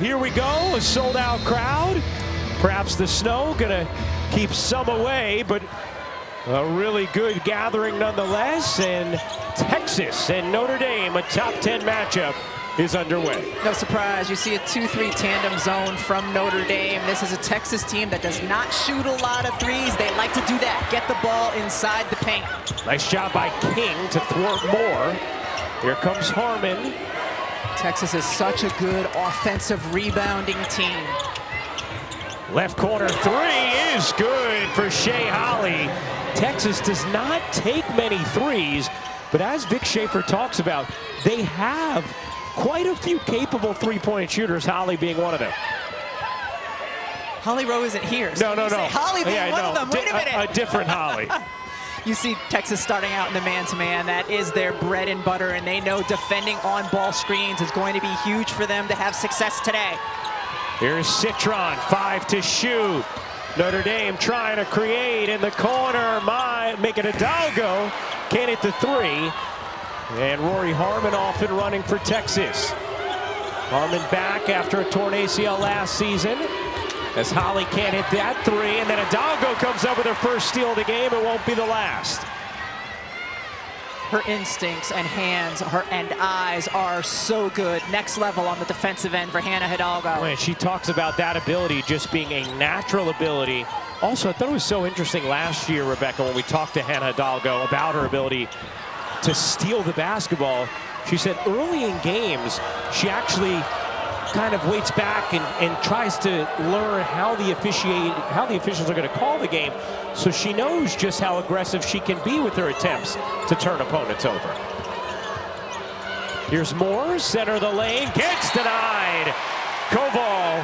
Here we go, a sold-out crowd. Perhaps the snow gonna keep some away, but a really good gathering nonetheless. And Texas and Notre Dame, a top 10 matchup, is underway. No surprise, you see a 2-3 tandem zone from Notre Dame. This is a Texas team that does not shoot a lot of threes. They like to do that, get the ball inside the paint. Nice job by King to thwart Moore. Here comes Harmon. Texas is such a good offensive rebounding team. Left corner three is good for Shea Holly. Texas does not take many threes, but as Vic Schaefer talks about, they have quite a few capable three-point shooters, Holly being one of them. Holly Rowe isn't here. So No. Holly being one of them. Wait a minute. A different Holly. You see Texas starting out in the man-to-man. That is their bread and butter, and they know defending on-ball screens is going to be huge for them to have success today. Here's Citron, 5 to shoot. Notre Dame trying to create in the corner. Making Hidalgo, can't hit the three. And Rory Harmon off and running for Texas. Harmon back after a torn ACL last season. As Holly can't hit that three, and then Hidalgo comes up with her first steal of the game. It won't be the last. Her instincts and hands and eyes are so good. Next level on the defensive end for Hannah Hidalgo. And she talks about that ability just being a natural ability. Also, I thought it was so interesting last year, Rebecca, when we talked to Hannah Hidalgo about her ability to steal the basketball. She said early in games, she actually kind of waits back and tries to learn how the officials are going to call the game, so she knows just how aggressive she can be with her attempts to turn opponents over. Here's Moore, center of the lane, gets denied. Koval,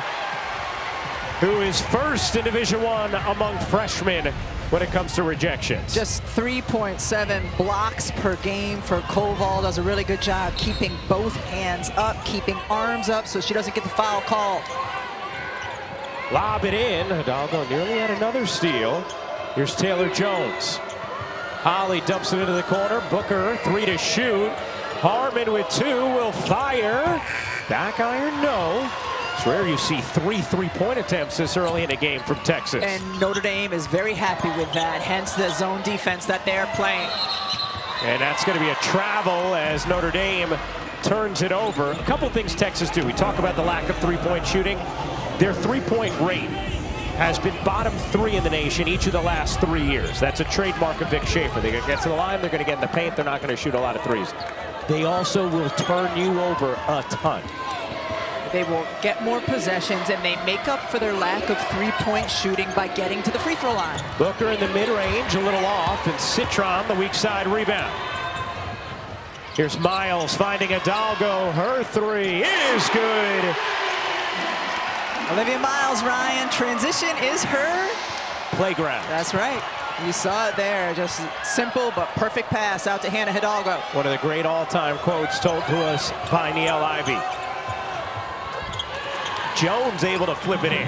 who is first in Division I among freshmen when it comes to rejections. Just 3.7 blocks per game for Koval. Does a really good job keeping both hands up, keeping arms up so she doesn't get the foul call. Lob it in. Hidalgo nearly had another steal. Here's Taylor Jones. Holly dumps it into the corner. Booker, 3 to shoot. Harmon with 2 will fire. Back iron, no. It's rare you see 3 three-point attempts this early in a game from Texas. And Notre Dame is very happy with that, hence the zone defense that they're playing. And that's going to be a travel as Notre Dame turns it over. A couple things Texas do. We talk about the lack of three-point shooting. Their three-point rate has been bottom 3 in the nation each of the last 3 years. That's a trademark of Vic Schaefer. They're going to get to the line, they're going to get in the paint, they're not going to shoot a lot of threes. They also will turn you over a ton. They will get more possessions, and they make up for their lack of three-point shooting by getting to the free throw line. Booker in the mid-range, a little off, and Citron, the weak side rebound. Here's Miles finding Hidalgo. Her three is good. Olivia Miles, Ryan, transition is her playground. That's right. You saw it there. Just simple but perfect pass out to Hannah Hidalgo. One of the great all-time quotes told to us by Niele Ivey. Jones able to flip it in.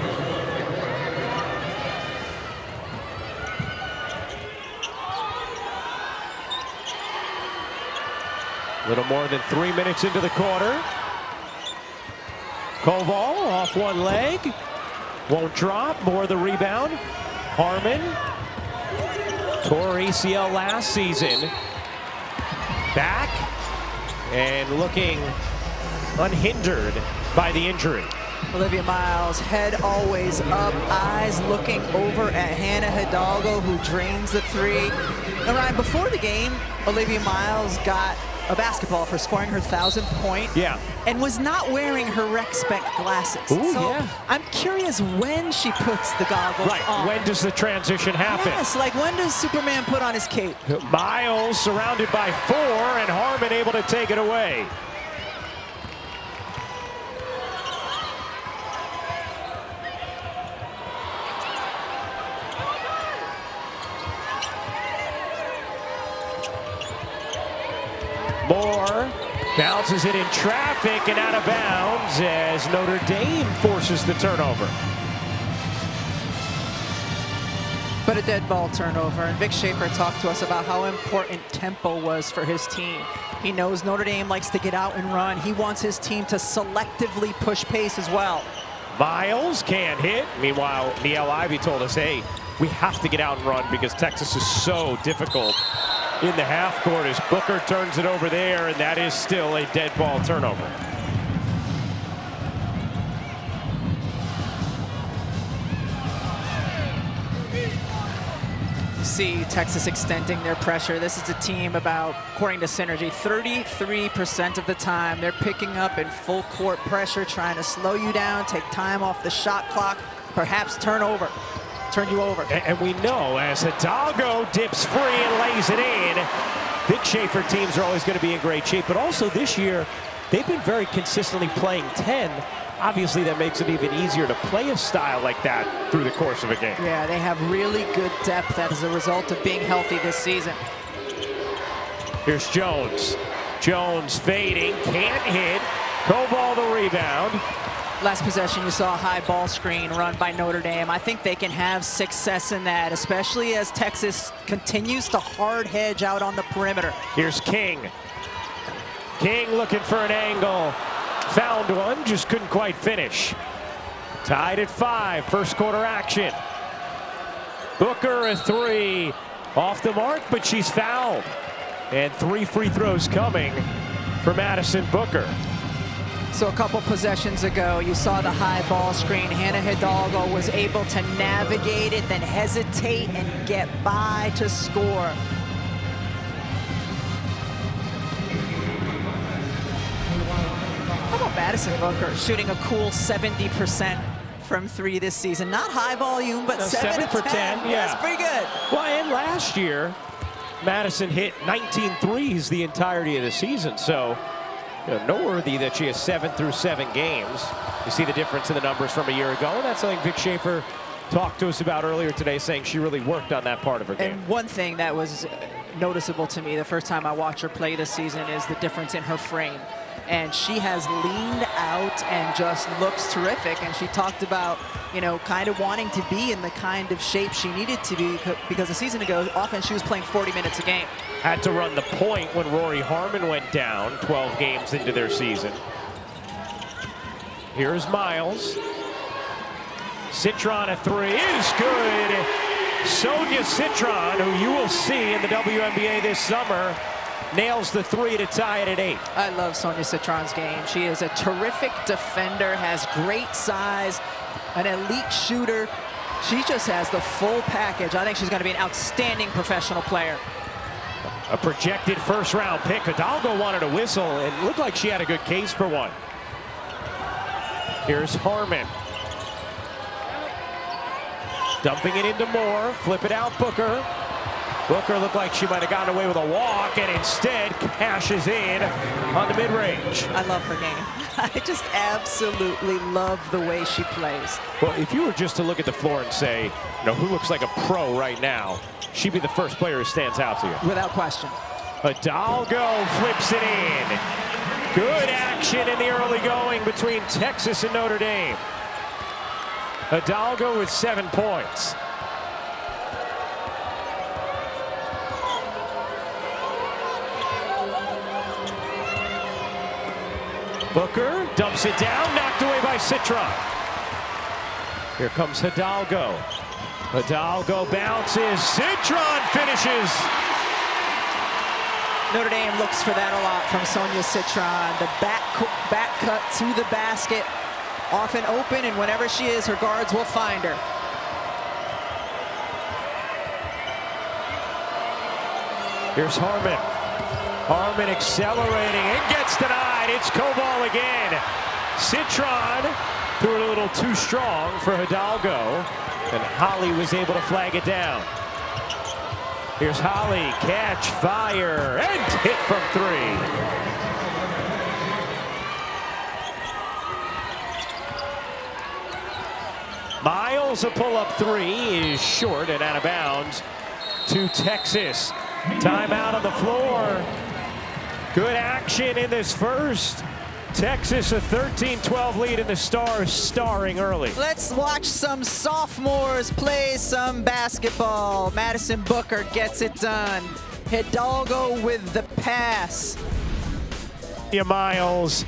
A little more than 3 minutes into the quarter. Koval off one leg. Won't drop. More the rebound. Harmon. Tore ACL last season. Back. And looking unhindered by the injury. Olivia Miles, head always up, eyes looking over at Hannah Hidalgo, who drains the three. And Ryan, before the game, Olivia Miles got a basketball for scoring her 1,000th point. Yeah. And was not wearing her rec spec glasses. Ooh, so yeah. I'm curious when she puts the goggles on. When does the transition happen? Yes, like when does Superman put on his cape? Miles surrounded by 4, and Harmon able to take it away. Moore bounces it in traffic and out of bounds as Notre Dame forces the turnover. But a dead ball turnover, and Vic Schaefer talked to us about how important tempo was for his team. He knows Notre Dame likes to get out and run. He wants his team to selectively push pace as well. Miles can't hit. Meanwhile, Niele Ivey told us, hey, we have to get out and run because Texas is so difficult in the half court as Booker turns it over there, and that is still a dead ball turnover. See Texas extending their pressure. This is a team about, according to Synergy, 33% of the time they're picking up in full court pressure, trying to slow you down, take time off the shot clock, perhaps turn you over. And we know as Hidalgo dips free and lays it in, Vic Schaefer teams are always going to be in great shape. But also this year, they've been very consistently playing 10. Obviously, that makes it even easier to play a style like that through the course of a game. Yeah, they have really good depth as a result of being healthy this season. Here's Jones. Jones fading, can't hit. Koval the rebound. Last possession, you saw a high ball screen run by Notre Dame. I think they can have success in that, especially as Texas continues to hard hedge out on the perimeter. Here's King. King looking for an angle. Found one, just couldn't quite finish. Tied at 5, first quarter action. Booker a 3. Off the mark, but she's fouled. And 3 free throws coming for Madison Booker. So a couple possessions ago, you saw the high ball screen. Hannah Hidalgo was able to navigate it, then hesitate and get by to score. How about Madison Booker shooting a cool 70% from 3 this season? Not high volume, but 7 for 10. Yeah, that's pretty good. Well, and last year, Madison hit 19 threes the entirety of the season. So, noteworthy that she has 7 through 7 games. You see the difference in the numbers from a year ago. And that's something Vic Schaefer talked to us about earlier today, saying she really worked on that part of her game. And one thing that was noticeable to me the first time I watched her play this season is the difference in her frame. And she has leaned out and just looks terrific. And she talked about, kind of wanting to be in the kind of shape she needed to be, because a season ago, often she was playing 40 minutes a game. Had to run the point when Rory Harmon went down 12 games into their season. Here's Miles. Citron a 3 is good. Sonia Citron, who you will see in the WNBA this summer, nails the 3 to tie it at 8. I love Sonia Citron's game. She is a terrific defender, has great size, an elite shooter. She just has the full package. I think she's going to be an outstanding professional player. A projected first-round pick. Hidalgo wanted a whistle and looked like she had a good case for one. Here's Harmon. Dumping it into Moore. Flip it out, Booker. Booker looked like she might have gotten away with a walk and instead cashes in on the mid-range. I love her game. I just absolutely love the way she plays. Well, if you were just to look at the floor and say, who looks like a pro right now, she'd be the first player who stands out to you. Without question. Hidalgo flips it in. Good action in the early going between Texas and Notre Dame. Hidalgo with 7 points. Booker dumps it down, knocked away by Citron. Here comes Hidalgo. Hidalgo bounces, Citron finishes. Notre Dame looks for that a lot from Sonia Citron. The back cut to the basket, often open, and whenever she is, her guards will find her. Here's Harmon. Harmon accelerating and gets denied. It's Koval again. Citron threw it a little too strong for Hidalgo, and Holly was able to flag it down. Here's Holly, catch, fire, and hit from 3. Miles, a pull-up 3 is short and out of bounds to Texas. Timeout on the floor. Good action in this first. Texas a 13-12 lead, and the Stars starring early. Let's watch some sophomores play some basketball. Madison Booker gets it done. Hidalgo with the pass. Olivia Miles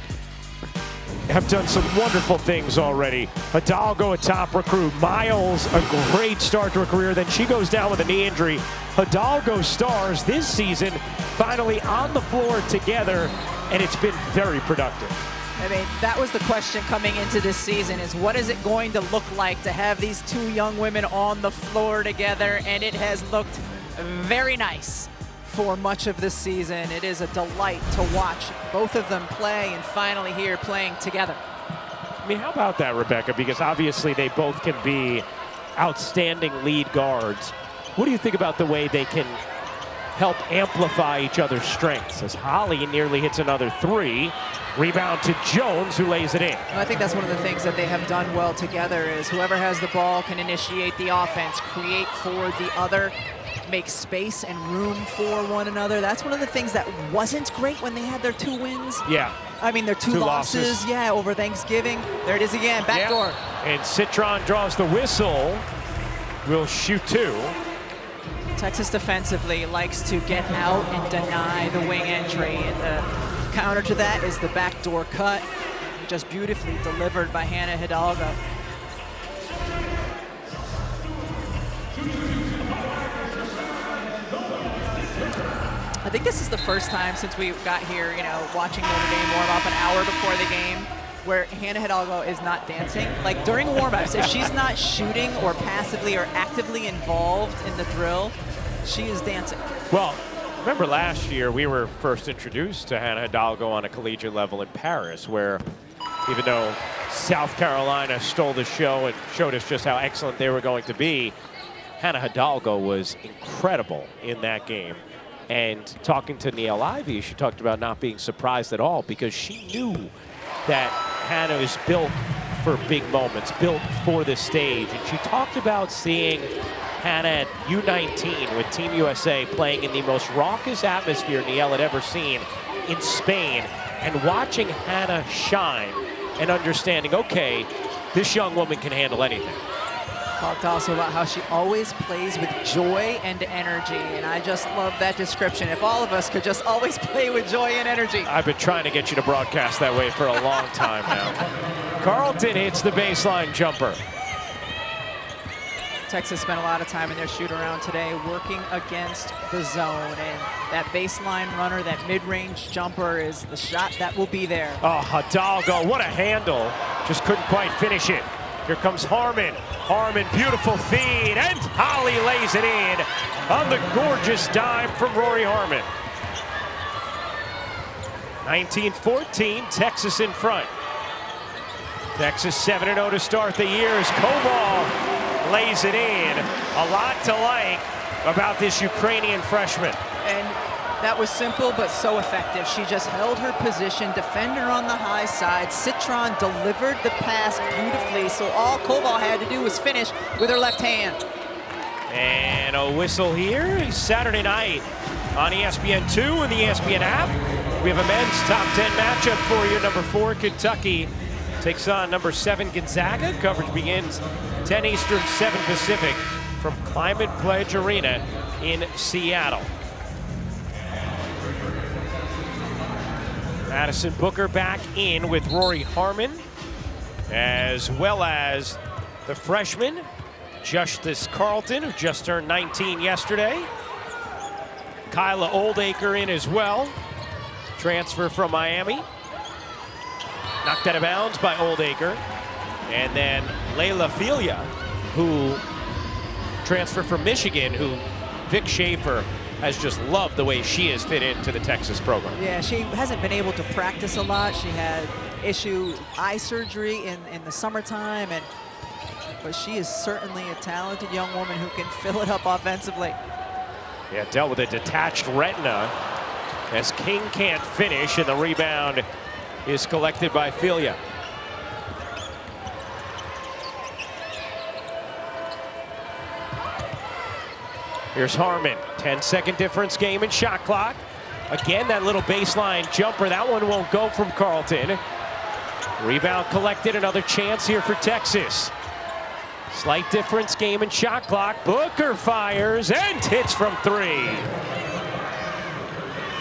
have done some wonderful things already. Hidalgo, a top recruit. Miles, a great start to her career. Then she goes down with a knee injury. Hidalgo stars this season, finally on the floor together, and it's been very productive. I mean, that was the question coming into this season, is what is it going to look like to have these two young women on the floor together? And it has looked very nice for much of this season. It is a delight to watch both of them play, and finally here playing together. I mean, how about that, Rebecca? Because obviously they both can be outstanding lead guards. What do you think about the way they can help amplify each other's strengths? As Holly nearly hits another three. Rebound to Jones, who lays it in. I think that's one of the things that they have done well together, is whoever has the ball can initiate the offense, create for the other, make space and room for one another. That's one of the things that wasn't great when they had their 2 wins. Yeah. I mean, their two losses. Yeah, over Thanksgiving. There it is again, backdoor. And Citron draws the whistle. Will shoot 2. Texas defensively likes to get out and deny the wing entry. And the counter to that is the backdoor cut, just beautifully delivered by Hannah Hidalgo. I think this is the first time since we got here, you know, watching Notre Dame warm up an hour before the game, where Hannah Hidalgo is not dancing. Like during warm-ups, if she's not shooting or passively or actively involved in the drill, she is dancing. Well, remember last year we were first introduced to Hannah Hidalgo on a collegiate level in Paris, where even though South Carolina stole the show and showed us just how excellent they were going to be, Hannah Hidalgo was incredible in that game. And talking to Neil Ivey, she talked about not being surprised at all, because she knew that Hannah is built for big moments, built for the stage. And she talked about seeing Hannah at U19 with Team USA playing in the most raucous atmosphere Neil had ever seen in Spain, and watching Hannah shine and understanding, okay, this young woman can handle anything. Talked also about how she always plays with joy and energy, and I just love that description. If all of us could just always play with joy and energy. I've been trying to get you to broadcast that way for a long time now. Carleton hits the baseline jumper. Texas spent a lot of time in their shoot-around today working against the zone, and that baseline runner, that mid-range jumper is the shot that will be there. Oh, Hidalgo, what a handle. Just couldn't quite finish it. Here comes Harmon. Harmon, beautiful feed, and Holly lays it in on the gorgeous dime from Rory Harmon. 19-14, Texas in front. Texas 7-0 to start the year as Koval lays it in. A lot to like about this Ukrainian freshman. And that was simple but so effective. She just held her position, defender on the high side. Citron delivered the pass beautifully, so all Koval had to do was finish with her left hand. And a whistle here. Saturday night on ESPN2 and the ESPN app. We have a men's top 10 matchup for you. Number 4, Kentucky takes on number 7, Gonzaga. Coverage begins 10 Eastern, 7 Pacific from Climate Pledge Arena in Seattle. Madison Booker back in with Rory Harmon, as well as the freshman, Justice Carleton, who just turned 19 yesterday. Kyla Oldacre in as well, transfer from Miami. Knocked out of bounds by Oldacre. And then Layla Filia, who transferred from Michigan, who Vic Schaefer has just loved the way she has fit into the Texas program. Yeah, she hasn't been able to practice a lot. She had eye surgery in the summertime, but she is certainly a talented young woman who can fill it up offensively. Yeah, dealt with a detached retina as King can't finish, and the rebound is collected by Filia. Here's Harmon, 10-second difference game in shot clock. Again, that little baseline jumper, that one won't go from Carleton. Rebound collected, another chance here for Texas. Slight difference game in shot clock. Booker fires and hits from 3.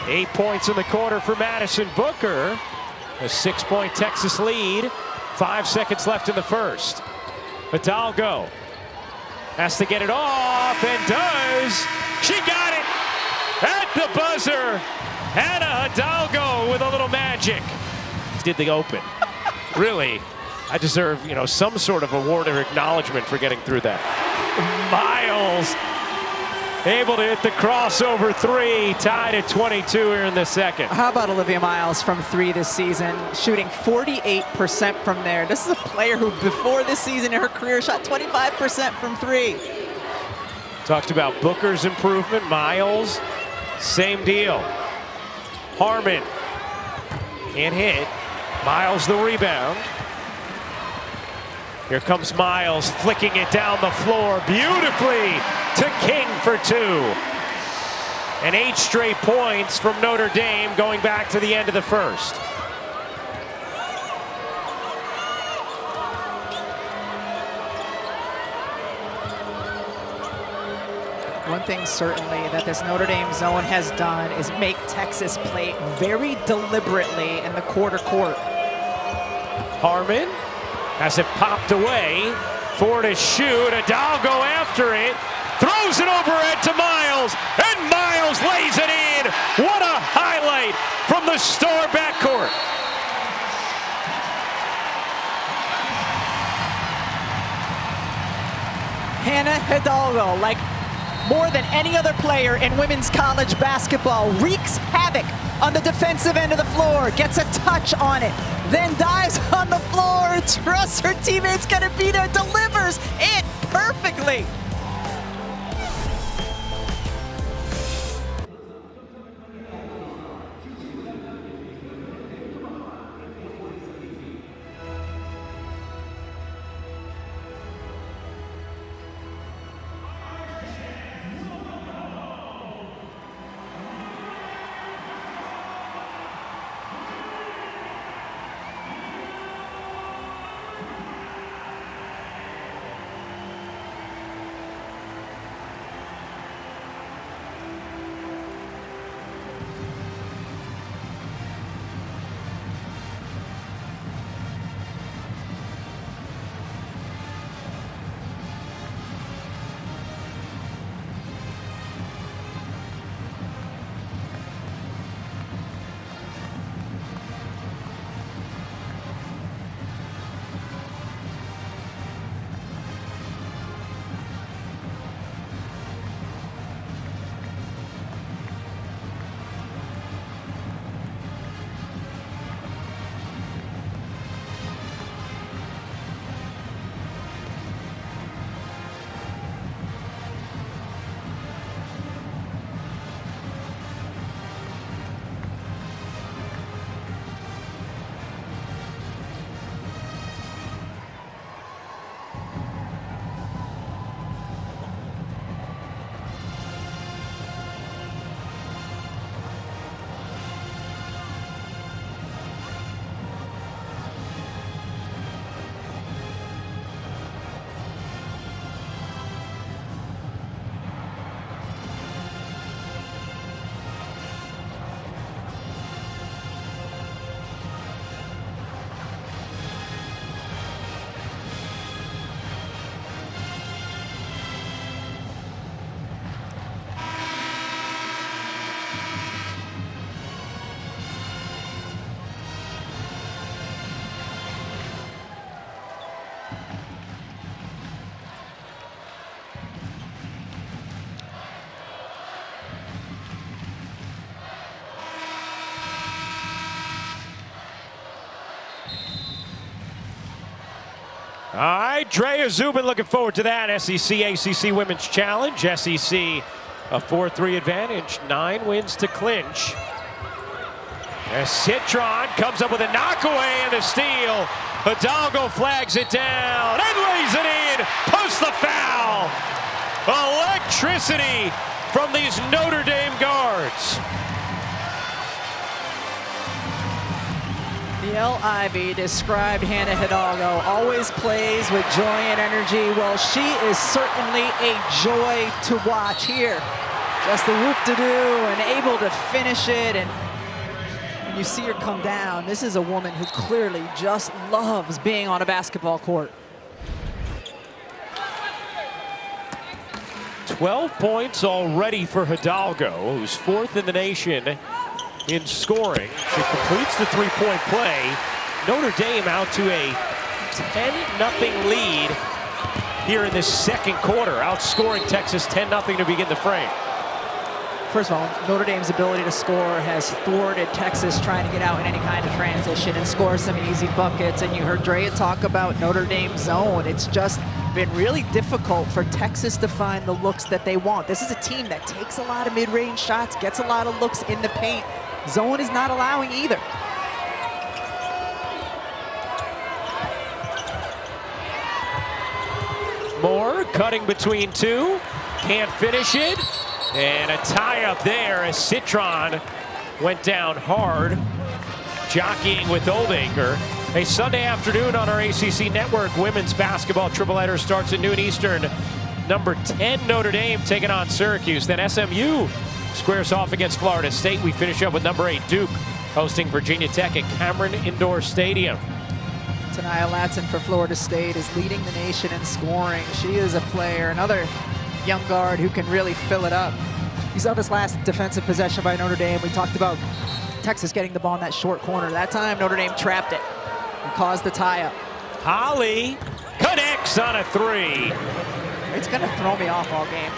8 points in the quarter for Madison Booker. A 6-point Texas lead. 5 seconds left in the first. Hidalgo has to get it off and does. She got it at the buzzer. Hannah Hidalgo with a little magic. Did the open. Really, I deserve, some sort of award or acknowledgement for getting through that. Miles able to hit the crossover three, tied at 22 here in the second. How about Olivia Miles from 3 this season, shooting 48% from there. This is a player who before this season in her career shot 25% from 3. Talked about Booker's improvement. Miles, same deal. Harmon can't hit. Miles the rebound. Here comes Miles, flicking it down the floor beautifully to King for 2. And 8 straight points from Notre Dame going back to the end of the first. One thing certainly that this Notre Dame zone has done is make Texas play very deliberately in the quarter court. Harmon has it popped away. 4 to shoot. Hidalgo after it. Throws it overhead to Miles. And Miles lays it in. What a highlight from the star backcourt. Hannah Hidalgo, like more than any other player in women's college basketball, wreaks havoc on the defensive end of the floor, gets a touch on it, then dives on the floor, trusts her teammates gonna beat her, delivers it perfectly. All right, Drea Zubin looking forward to that. SEC ACC Women's Challenge. SEC a 4-3 advantage, 9 wins to clinch. As Citron comes up with a knockaway and a steal. Hidalgo flags it down and lays it in. Posts the foul. Electricity from these Notre Dame guards. L. Ivy described Hannah Hidalgo, always plays with joy and energy. Well, she is certainly a joy to watch here. Just the whoop-de-doo and able to finish it. And when you see her come down, this is a woman who clearly just loves being on a basketball court. 12 points already for Hidalgo, who's 4th in the nation in scoring. She completes the three-point play. Notre Dame out to a 10-0 lead here in this second quarter, outscoring Texas 10-0 to begin the frame. First of all, Notre Dame's ability to score has thwarted Texas trying to get out in any kind of transition and score some easy buckets. And you heard Drea talk about Notre Dame's zone. It's just been really difficult for Texas to find the looks that they want. This is a team that takes a lot of mid-range shots, gets a lot of looks in the paint. Zone is not allowing either. Moore cutting between two, can't finish it. And a tie up there as Citron went down hard, jockeying with Oldacre. A Sunday afternoon on our ACC network, women's basketball triple-header starts at noon Eastern. Number 10 Notre Dame taking on Syracuse. Then SMU squares off against Florida State. We finish up with number 8 Duke hosting Virginia Tech at Cameron Indoor Stadium. Tania Latson for Florida State is leading the nation in scoring. She is a player, another young guard who can really fill it up. You saw this last defensive possession by Notre Dame. We talked about Texas getting the ball in that short corner. That time Notre Dame trapped it and caused the tie-up. Holly connects on a three. It's going to throw me off all game.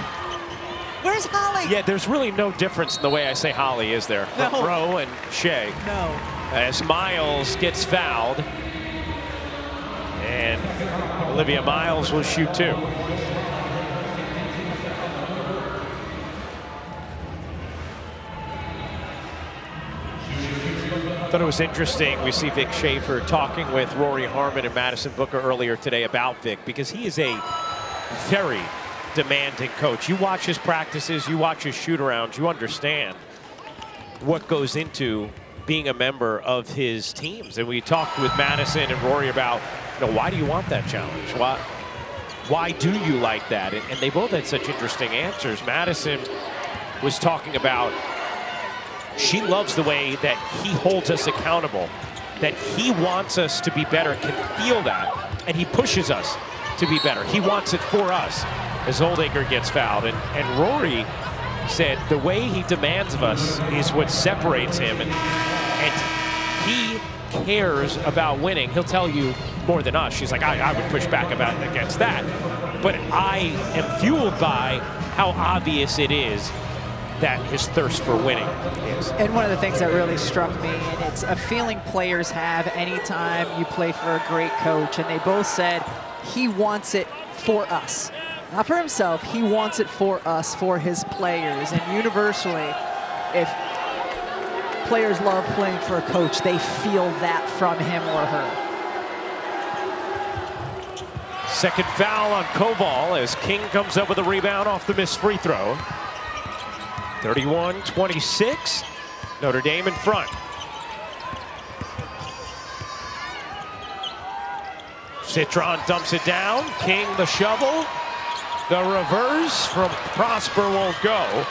Where's Holly? Yeah, there's really no difference in the way I say Holly, is there? No. From Rowe and Shea. No. As Miles gets fouled. And Olivia Miles will shoot two. I thought it was interesting. We see Vic Schaefer talking with Rory Harmon and Madison Booker earlier today about Vic, because he is a very demanding coach. You watch his practices, you watch his shoot-arounds, you understand what goes into being a member of his teams. And we talked with Madison and Rory about, why do you want that challenge? Why do you like that? And they both had such interesting answers. Madison was talking about she loves the way that he holds us accountable, that he wants us to be better, can feel that, and he pushes us to be better. He wants it for us as Oldacre gets fouled. And Rory said the way he demands of us is what separates him, and he cares about winning. He'll tell you more than us. She's like, I would push back against that. But I am fueled by how obvious it is that his thirst for winning is. And one of the things that really struck me, and it's a feeling players have anytime you play for a great coach, and they both said he wants it for us. Not for himself, he wants it for us, for his players. And universally, if players love playing for a coach, they feel that from him or her. Second foul on Koval as King comes up with a rebound off the missed free throw. 31-26, Notre Dame in front. Citron dumps it down, King the shovel. The reverse from Prosper won't go.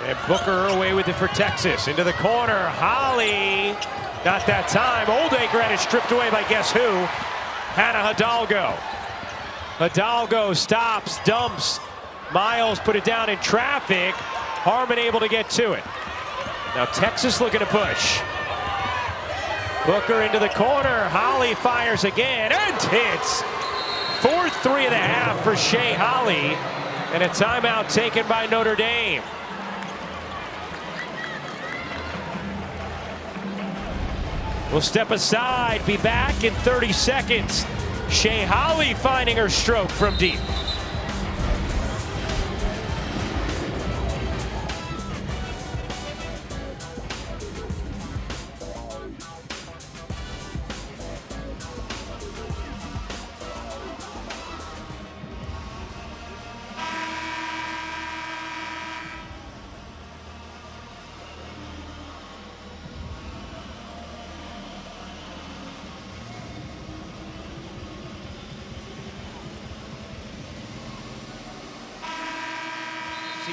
And Booker away with it for Texas. Into the corner, Holly. Not that time. Oldacre had it stripped away by guess who? Hannah Hidalgo. Hidalgo stops, dumps. Miles put it down in traffic. Harmon able to get to it. Now Texas looking to push. Booker into the corner. Holly fires again and hits. Fourth three of the half for Shea Holly. And a timeout taken by Notre Dame. We'll step aside, be back in 30 seconds. Shea Holly finding her stroke from deep.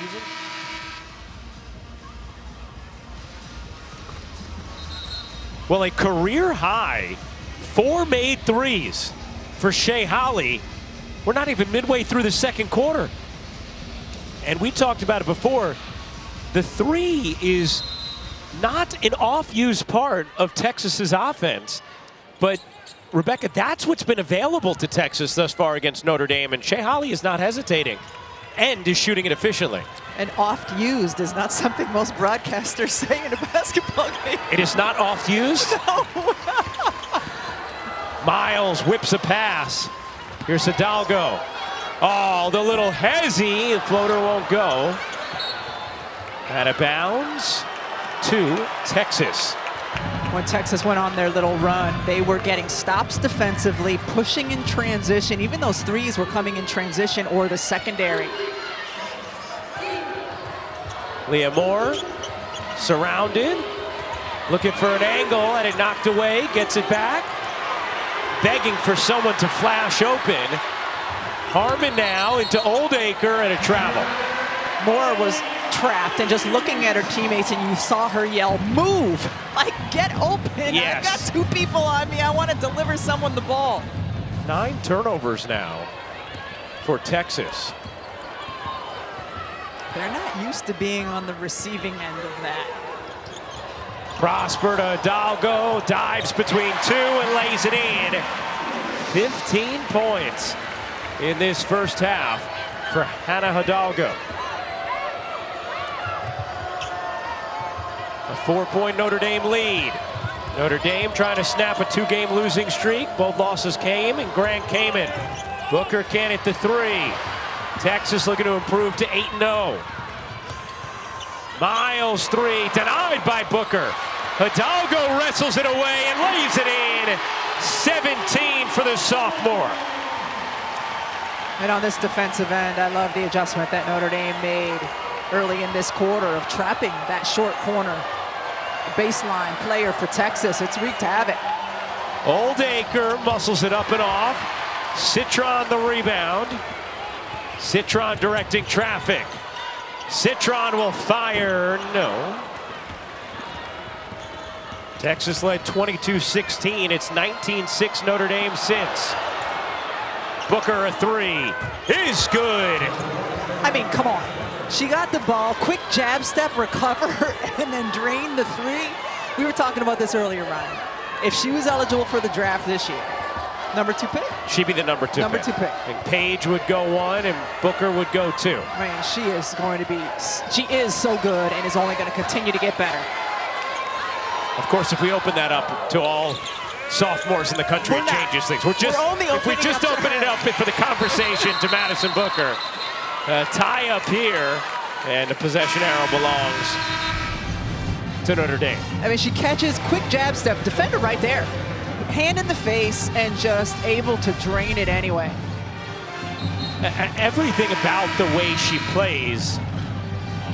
season. Well, a career high 4 made threes for Shea Holly. We're not even midway through the second quarter. And we talked about it before. The three is not an off-use part of Texas's offense. But, Rebecca, that's what's been available to Texas thus far against Notre Dame. And Shea Holly is not hesitating and is shooting it efficiently. And oft-used is not something most broadcasters say in a basketball game. It is not oft-used? No. Miles whips a pass. Here's Hidalgo. Oh, the little hezzy. The floater won't go. Out of bounds to Texas. When Texas went on their little run, they were getting stops defensively, pushing in transition. Even those threes were coming in transition or the secondary. Leah Moore surrounded, looking for an angle, and it knocked away, gets it back. Begging for someone to flash open. Harmon now into Oldacre and a travel. Moore was trapped and just looking at her teammates, and you saw her yell, "Move! Like, get open! Yes. I've got 2 people on me. I want to deliver someone the ball." 9 turnovers now for Texas. They're not used to being on the receiving end of that. Prosper to Hidalgo, dives between 2 and lays it in. 15 points in this first half for Hannah Hidalgo. A 4-point Notre Dame lead. Notre Dame trying to snap a 2-game losing streak. Both losses came in Grand Cayman. Booker can't hit the 3. Texas looking to improve to 8-0. Miles 3 denied by Booker. Hidalgo wrestles it away and lays it in. 17 for the sophomore. And on this defensive end, I love the adjustment that Notre Dame made early in this quarter of trapping that short corner. Baseline player for Texas. It's wreaked havoc. Oldacre muscles it up and off. Citron the rebound. Citron directing traffic. Citron will fire. No. Texas led 22-16. It's 19-6 Notre Dame since. Booker a 3 is good. I mean, come on. She got the ball, quick jab step, recover, and then drain the 3. We were talking about this earlier, Ryan. If she was eligible for the draft this year, number 2 pick? She'd be the number 2 Number pick. 2 pick. And Paige would go 1 and Booker would go 2. I mean, she is so good and is only going to continue to get better. Of course, if we open that up to all sophomores in the country, it changes things. If we just open it up for the conversation to Madison Booker. Tie up here, and the possession arrow belongs to Notre Dame. I mean, she catches, quick jab step, defender right there. Hand in the face and just able to drain it anyway. Everything about the way she plays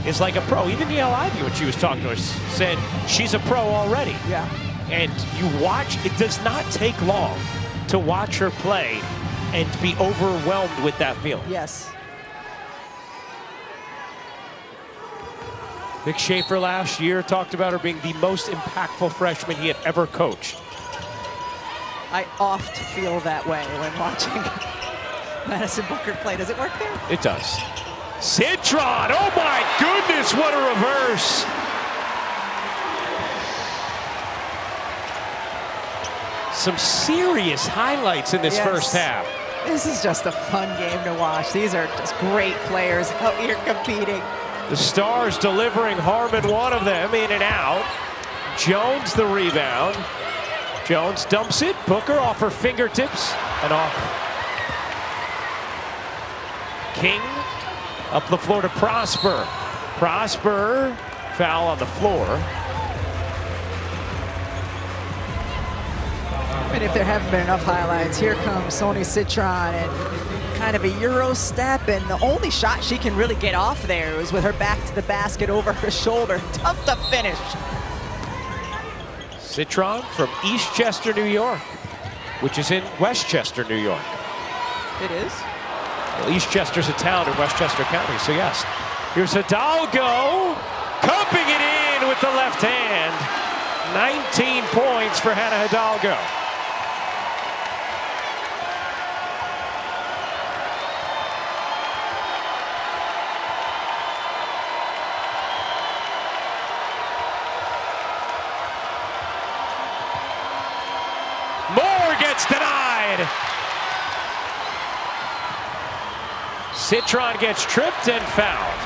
is like a pro. Even Yale Ivy, when she was talking to us, said she's a pro already. Yeah. And you watch, it does not take long to watch her play and be overwhelmed with that feeling. Yes. Vic Schaefer last year talked about her being the most impactful freshman he had ever coached. I oft feel that way when watching Madison Booker play. Does it work there? It does. Citron, oh my goodness, what a reverse. Some serious highlights in this first half. This is just a fun game to watch. These are just great players out here competing. The Stars delivering Harmon, one of them, in and out. Jones the rebound. Jones dumps it. Booker off her fingertips and off. King up the floor to Prosper. Prosper, foul on the floor. And if there haven't been enough highlights, here comes Sonia Citron and kind of a Euro step, and the only shot she can really get off there was with her back to the basket over her shoulder. Tough to finish. Citron from Eastchester, New York, which is in Westchester, New York. It is? Well, Eastchester's a town in Westchester County, so yes. Here's Hidalgo, cupping it in with the left hand. 19 points for Hannah Hidalgo. Moore gets denied. Citron gets tripped and fouled.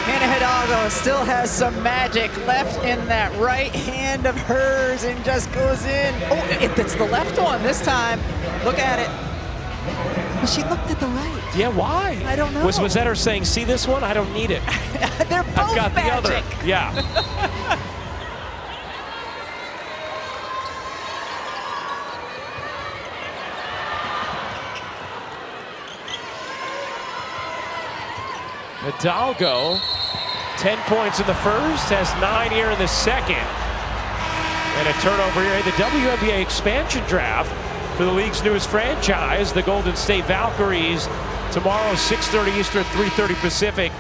Hannah Hidalgo still has some magic left in that right hand of hers and just goes in. Oh, it's the left one this time. Look at it. But she looked at the right. Yeah, why? I don't know. Was that her saying, see this one? I don't need it. They're both I've got magic. the other. Yeah. Hidalgo, 10 points in the first, has 9 here in the second. And a turnover here. The WNBA expansion draft for the league's newest franchise, the Golden State Valkyries, tomorrow 6:30 Eastern, 3:30 Pacific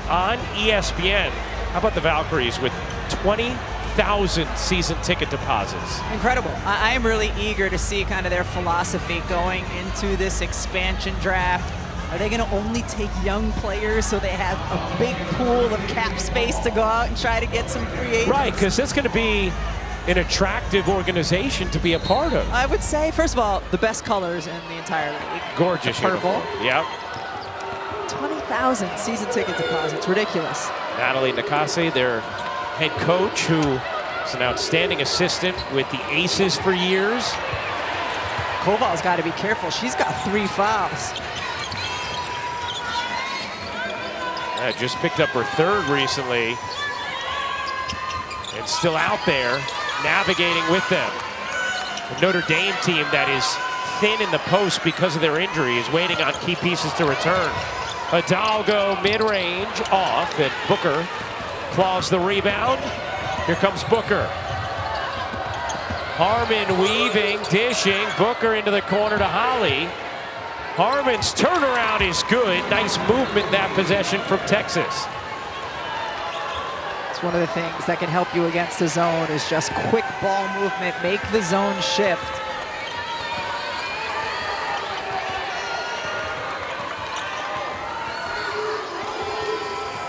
on ESPN. How about the Valkyries with 20,000 season ticket deposits? Incredible. I am really eager to see kind of their philosophy going into this expansion draft. Are they going to only take young players so they have a big pool of cap space to go out and try to get some free agents? Right, because it's going to be an attractive organization to be a part of. I would say, first of all, the best colors in the entire league. Gorgeous purple. uniform. Yep. 20,000 season ticket deposits. Ridiculous. Natalie Nakase, their head coach, who is an outstanding assistant with the Aces for years. Koval's got to be careful. She's got 3 fouls. Just picked up her 3rd recently. And still out there, navigating with them. The Notre Dame team that is thin in the post because of their injury is waiting on key pieces to return. Hidalgo mid-range off, and Booker claws the rebound. Here comes Booker. Harmon weaving, dishing. Booker into the corner to Holly. Harmon's turnaround is good. Nice movement that possession from Texas. It's one of the things that can help you against the zone is just quick ball movement, make the zone shift.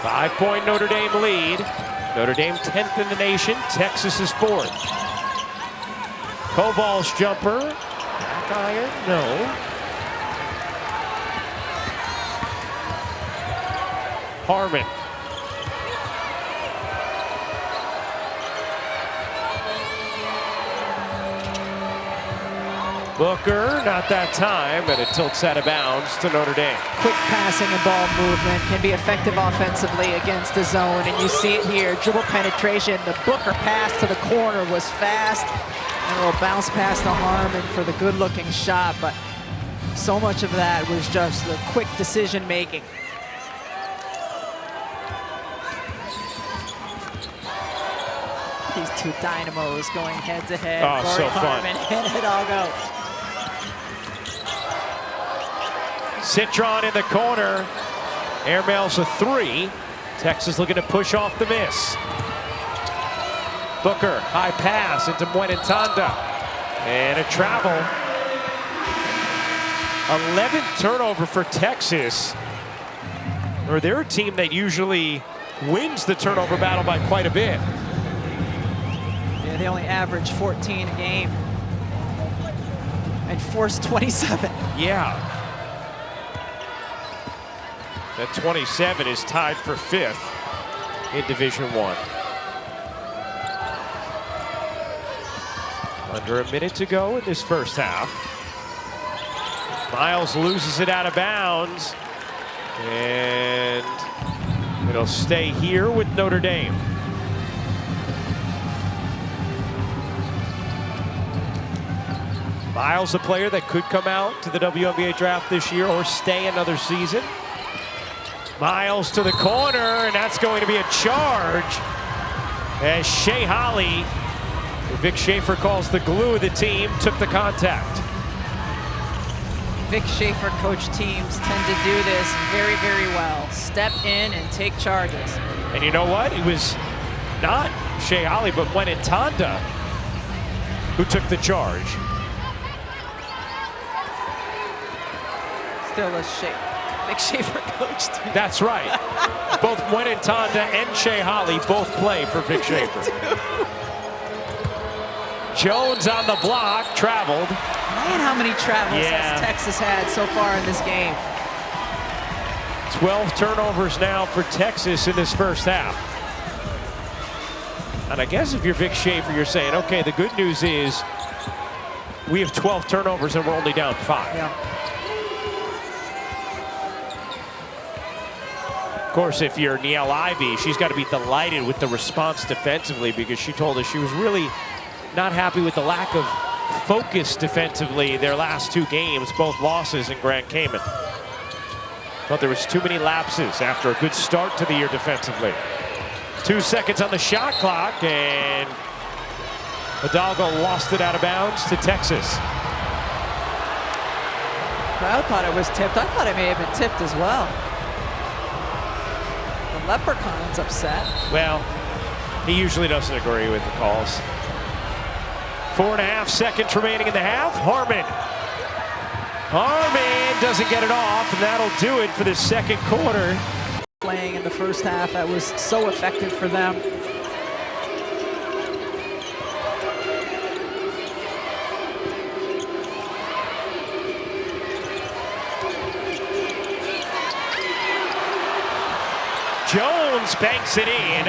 Five-point Notre Dame lead. Notre Dame 10th in the nation. Texas is 4th. Koval's jumper. Back iron? No. Harmon. Booker, not that time, and it tilts out of bounds to Notre Dame. Quick passing and ball movement can be effective offensively against the zone, and you see it here. Dribble penetration. The Booker pass to the corner was fast, and a little bounce pass to Harmon for the good-looking shot, but so much of that was just the quick decision-making. These two dynamos going head-to-head. Oh, so fun. Harmon and Hidalgo. Citron in the corner. Airmails a 3. Texas looking to push off the miss. Booker, high pass into Muenentanda. And a travel. 11th turnover for Texas. Or they're a team that usually wins the turnover battle by quite a bit. Yeah, they only average 14 a game and force 27. Yeah. That 27 is tied for 5th in Division I. Under a minute to go in this first half. Miles loses it out of bounds. And it'll stay here with Notre Dame. Miles, a player that could come out to the WNBA draft this year or stay another season. Miles to the corner, and that's going to be a charge as Shea Holly, who Vic Schaefer calls the glue of the team, took the contact. Vic Schaefer coach teams tend to do this very, very well. Step in and take charges. And you know what? It was not Shea Holly, but Tanda who took the charge. Still a Vic Schaefer coach team. That's right. Both Tanda and Shea Holly both play for Vic Schaefer. Jones on the block, traveled. Man, how many travels has Texas had so far in this game? 12 turnovers now for Texas in this first half. And I guess if you're Vic Schaefer, you're saying, okay, the good news is we have 12 turnovers and we're only down 5. Yeah. Of course, if you're Niele Ivey, she's got to be delighted with the response defensively, because she told us she was really not happy with the lack of focus defensively their last 2 games, both losses in Grand Cayman. Thought there was too many lapses after a good start to the year defensively. 2 seconds on the shot clock, and Hidalgo lost it out of bounds to Texas. Crowd thought it was tipped. I thought it may have been tipped as well. The Leprechaun's upset. Well, he usually doesn't agree with the calls. 4.5 seconds remaining in the half. Harmon doesn't get it off, and that'll do it for the second quarter. Playing in the first half, that was so effective for them. Jones banks it in,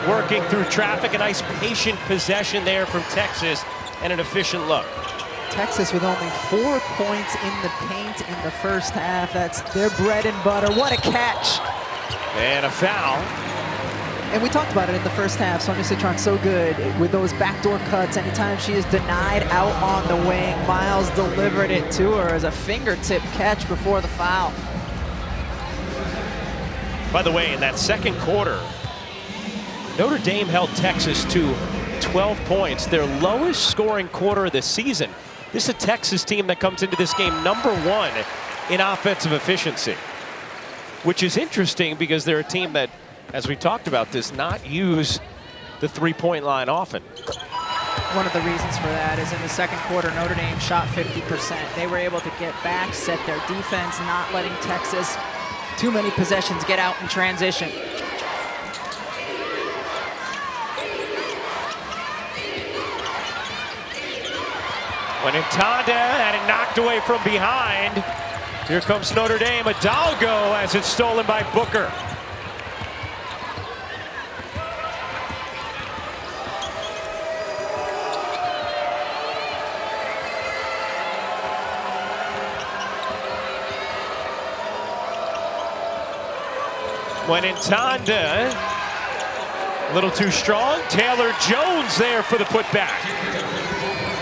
working through traffic. A nice patient possession there from Texas, and an efficient look. Texas with only 4 points in the paint in the first half. That's their bread and butter. What a catch. And a foul. And we talked about it in the first half. Sonia Citron so good with those backdoor cuts. Anytime she is denied out on the wing, Miles delivered it to her as a fingertip catch before the foul. By the way, in that second quarter, Notre Dame held Texas to 12 points, their lowest scoring quarter of the season. This is a Texas team that comes into this game #1 in offensive efficiency, which is interesting because they're a team that, as we talked about, does not use the 3-point line often. One of the reasons for that is in the second quarter, Notre Dame shot 50%. They were able to get back, set their defense, not letting Texas too many possessions get out in transition. Tanda had it knocked away from behind. Here comes Notre Dame. Hidalgo has it stolen by Booker. Tanda, a little too strong. Taylor Jones there for the putback.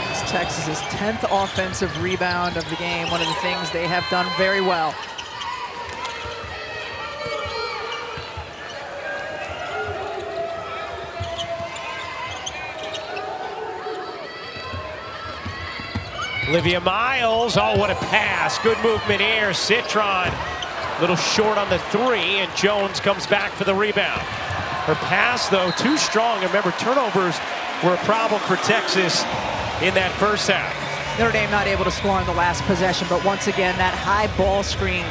It's Texas's 10th offensive rebound of the game, one of the things they have done very well. Olivia Miles, oh, what a pass. Good movement here. Citron, a little short on the 3, and Jones comes back for the rebound. Her pass, though, too strong. Remember, turnovers were a problem for Texas in that first half. Notre Dame not able to score on the last possession, but once again, that high ball screen.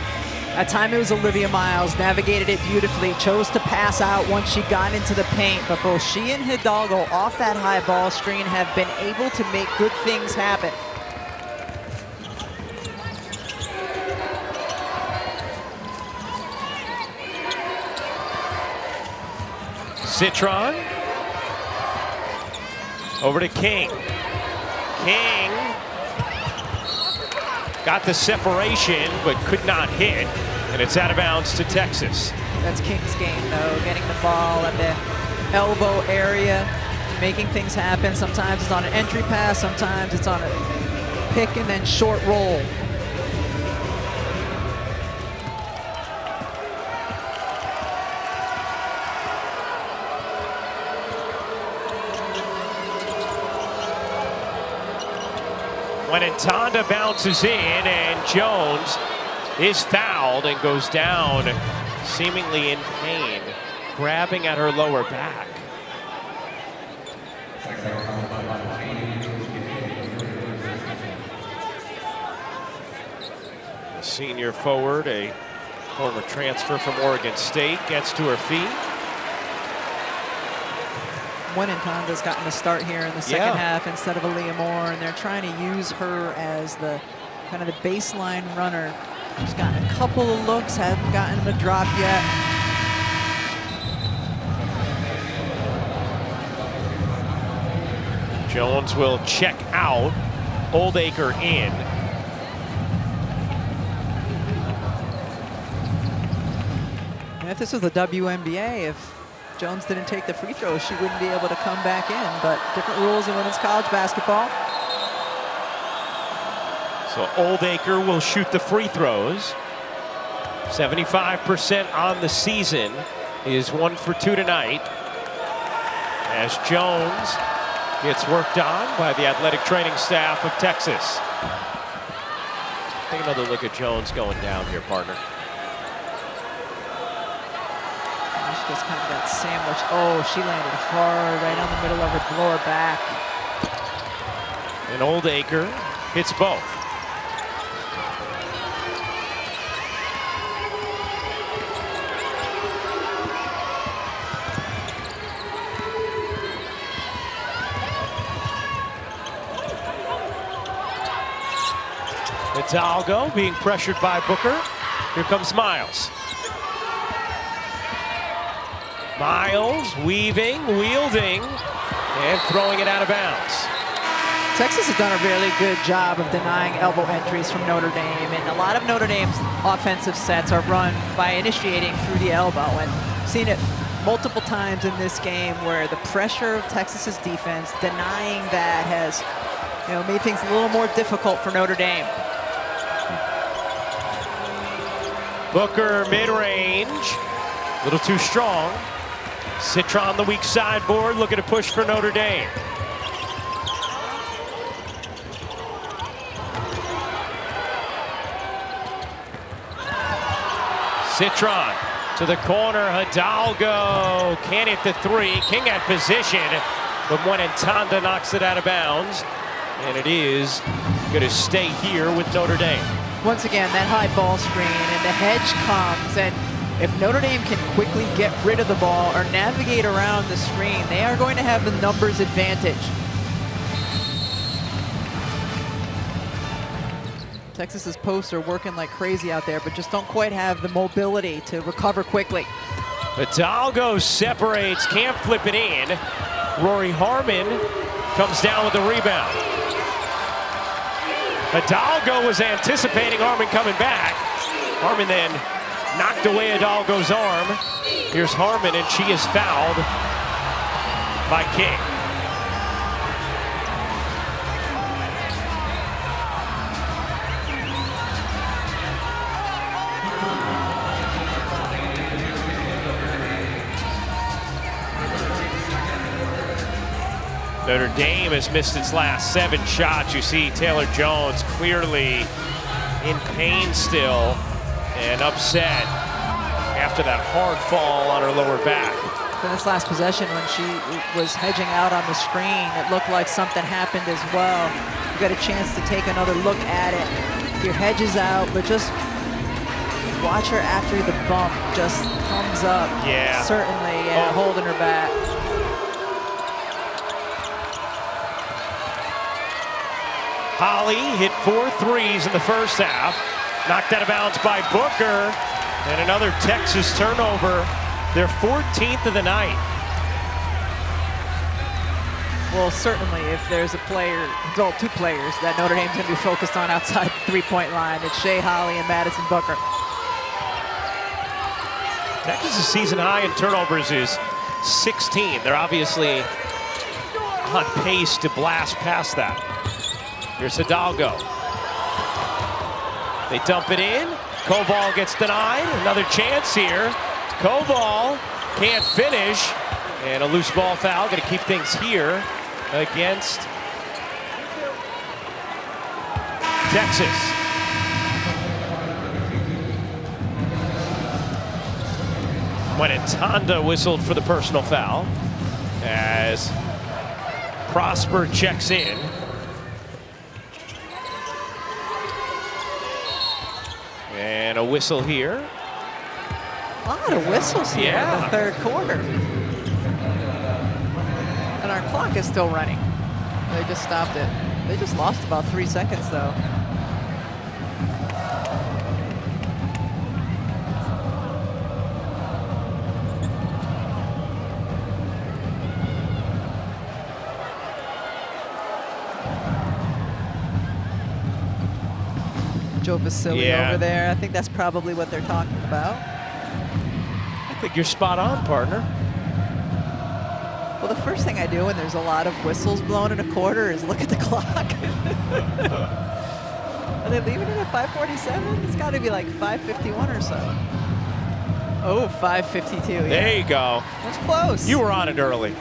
At time it was Olivia Miles, navigated it beautifully, chose to pass out once she got into the paint, but both she and Hidalgo off that high ball screen have been able to make good things happen. Citron over to King. King got the separation but could not hit, and it's out of bounds to Texas. That's King's game, though, getting the ball at the elbow area, making things happen. Sometimes it's on an entry pass, sometimes it's on a pick and then short roll. When Ntanda bounces in, and Jones is fouled and goes down seemingly in pain, grabbing at her lower back. The senior forward, a former transfer from Oregon State, gets to her feet. Ntanda's gotten the start here in the second half instead of Aaliyah Moore, and they're trying to use her as the kind of the baseline runner. She's gotten a couple of looks, haven't gotten a drop yet. Jones will check out, Oldacre in. And if this was the WNBA, if Jones didn't take the free throws, she wouldn't be able to come back in, but different rules in women's college basketball. So Oldacre will shoot the free throws. 75% on the season, is 1 for 2 tonight. As Jones gets worked on by the athletic training staff of Texas. Take another look at Jones going down here, partner. She just kind of got sandwiched. Oh, she landed hard right on the middle of her lower back. And Oldacre hits both. Hidalgo being pressured by Booker. Here comes Miles. Miles weaving, wielding, and throwing it out of bounds. Texas has done a really good job of denying elbow entries from Notre Dame, and a lot of Notre Dame's offensive sets are run by initiating through the elbow, and seen it multiple times in this game where the pressure of Texas's defense denying that has, made things a little more difficult for Notre Dame. Booker mid-range, a little too strong. Citron the weak sideboard, looking to push for Notre Dame. Citron to the corner, Hidalgo can't hit the three. King at position, but when Ntanda knocks it out of bounds, and it is going to stay here with Notre Dame. Once again, that high ball screen, and the hedge comes, and if Notre Dame can quickly get rid of the ball or navigate around the screen, they are going to have the numbers advantage. Texas's posts are working like crazy out there, but just don't quite have the mobility to recover quickly. Hidalgo separates, can't flip it in. Rory Harmon comes down with the rebound. Hidalgo was anticipating Harmon coming back. Harmon then knocked away Hidalgo's arm. Here's Harmon, and she is fouled by King. Notre Dame has missed its last 7 shots. You see Taylor Jones clearly in pain still and upset after that hard fall on her lower back. In this last possession, when she was hedging out on the screen, it looked like something happened as well. You got a chance to take another look at it. Your hedge is out, but just watch her after the bump just comes up. Yeah. Certainly, holding her back. Holly hit 4 threes in the first half. Knocked out of bounds by Booker. And another Texas turnover. Their 14th of the night. Well, certainly if there's a player, well, 2 players that Notre Dame's going to be focused on outside the three-point line, it's Shea Holly and Madison Booker. Texas' season high in turnovers is 16. They're obviously on pace to blast past that. Here's Hidalgo. They dump it in. Koval gets denied. Another chance here. Koval can't finish. And a loose ball foul. Going to keep things here against Texas. Tanda whistled for the personal foul as Prosper checks in. And a whistle here. A lot of whistles here in the third quarter. And our clock is still running. They just stopped it. They just lost about 3 seconds, though. Joe Vasily over there. I think that's probably what they're talking about. I think you're spot on, partner. Well, the first thing I do when there's a lot of whistles blown in a quarter is look at the clock. Are they leaving it at 5:47? It's got to be like 5:51 or so. Oh, 5:52. Yeah. There you go. That's close. You were on it early.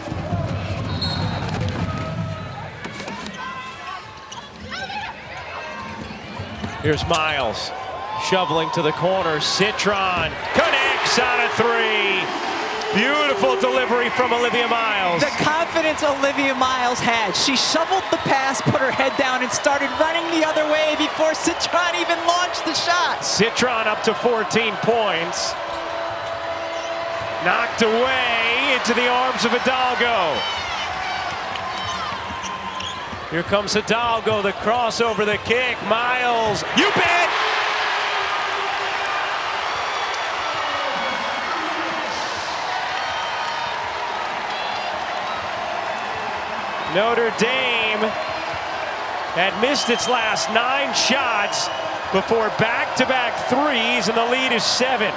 Here's Miles, shoveling to the corner. Citron connects on a three. Beautiful delivery from Olivia Miles. The confidence Olivia Miles had. She shoveled the pass, put her head down, and started running the other way before Citron even launched the shot. Citron up to 14 points. Knocked away into the arms of Hidalgo. Here comes Hidalgo, the crossover, the kick. Miles, you bet! Notre Dame had missed its last 9 shots before back-to-back threes, and the lead is 7.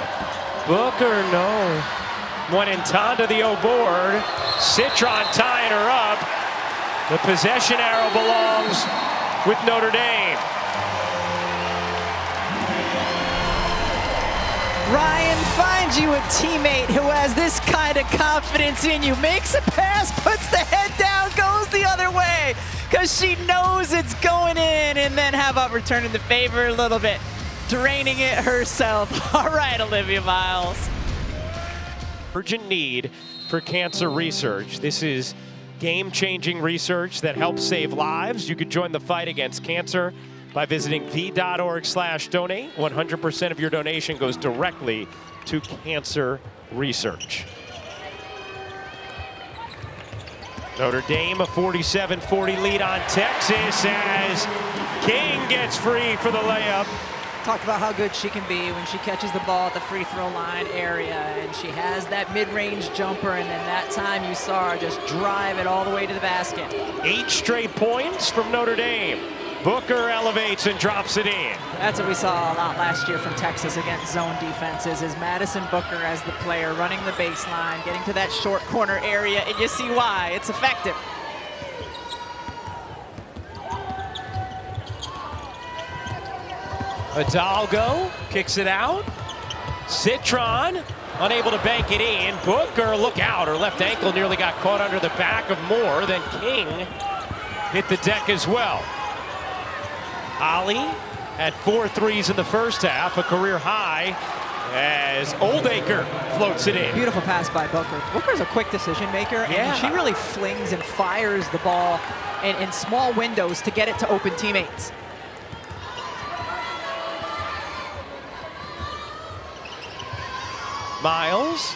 Booker, no. Tanda the O-board. Citron tying her up. The possession arrow belongs with Notre Dame. Ryan finds you a teammate who has this kind of confidence in you. Makes a pass, puts the head down, goes the other way because she knows it's going in, and then how about returning the favor a little bit, draining it herself. All right, Olivia Miles. Urgent need for cancer research. This is game-changing research that helps save lives. You could join the fight against cancer by visiting v.org/donate. 100% of your donation goes directly to cancer research. Notre Dame a 47-40 lead on Texas as King gets free for the layup. Talked about how good she can be when she catches the ball at the free throw line area, and she has that mid-range jumper, and then that time you saw her just drive it all the way to the basket. 8 straight points from Notre Dame. Booker elevates and drops it in. That's what we saw a lot last year from Texas against zone defenses, is Madison Booker as the player running the baseline, getting to that short corner area, and you see why. It's effective. Hidalgo kicks it out. Citron unable to bank it in. Booker, look out. Her left ankle nearly got caught under the back of Moore. Then King hit the deck as well. Ali had 4 threes in the first half, a career high, as Oldacre floats it in. Beautiful pass by Booker. Booker's a quick decision maker, and she really flings and fires the ball in small windows to get it to open teammates. Miles.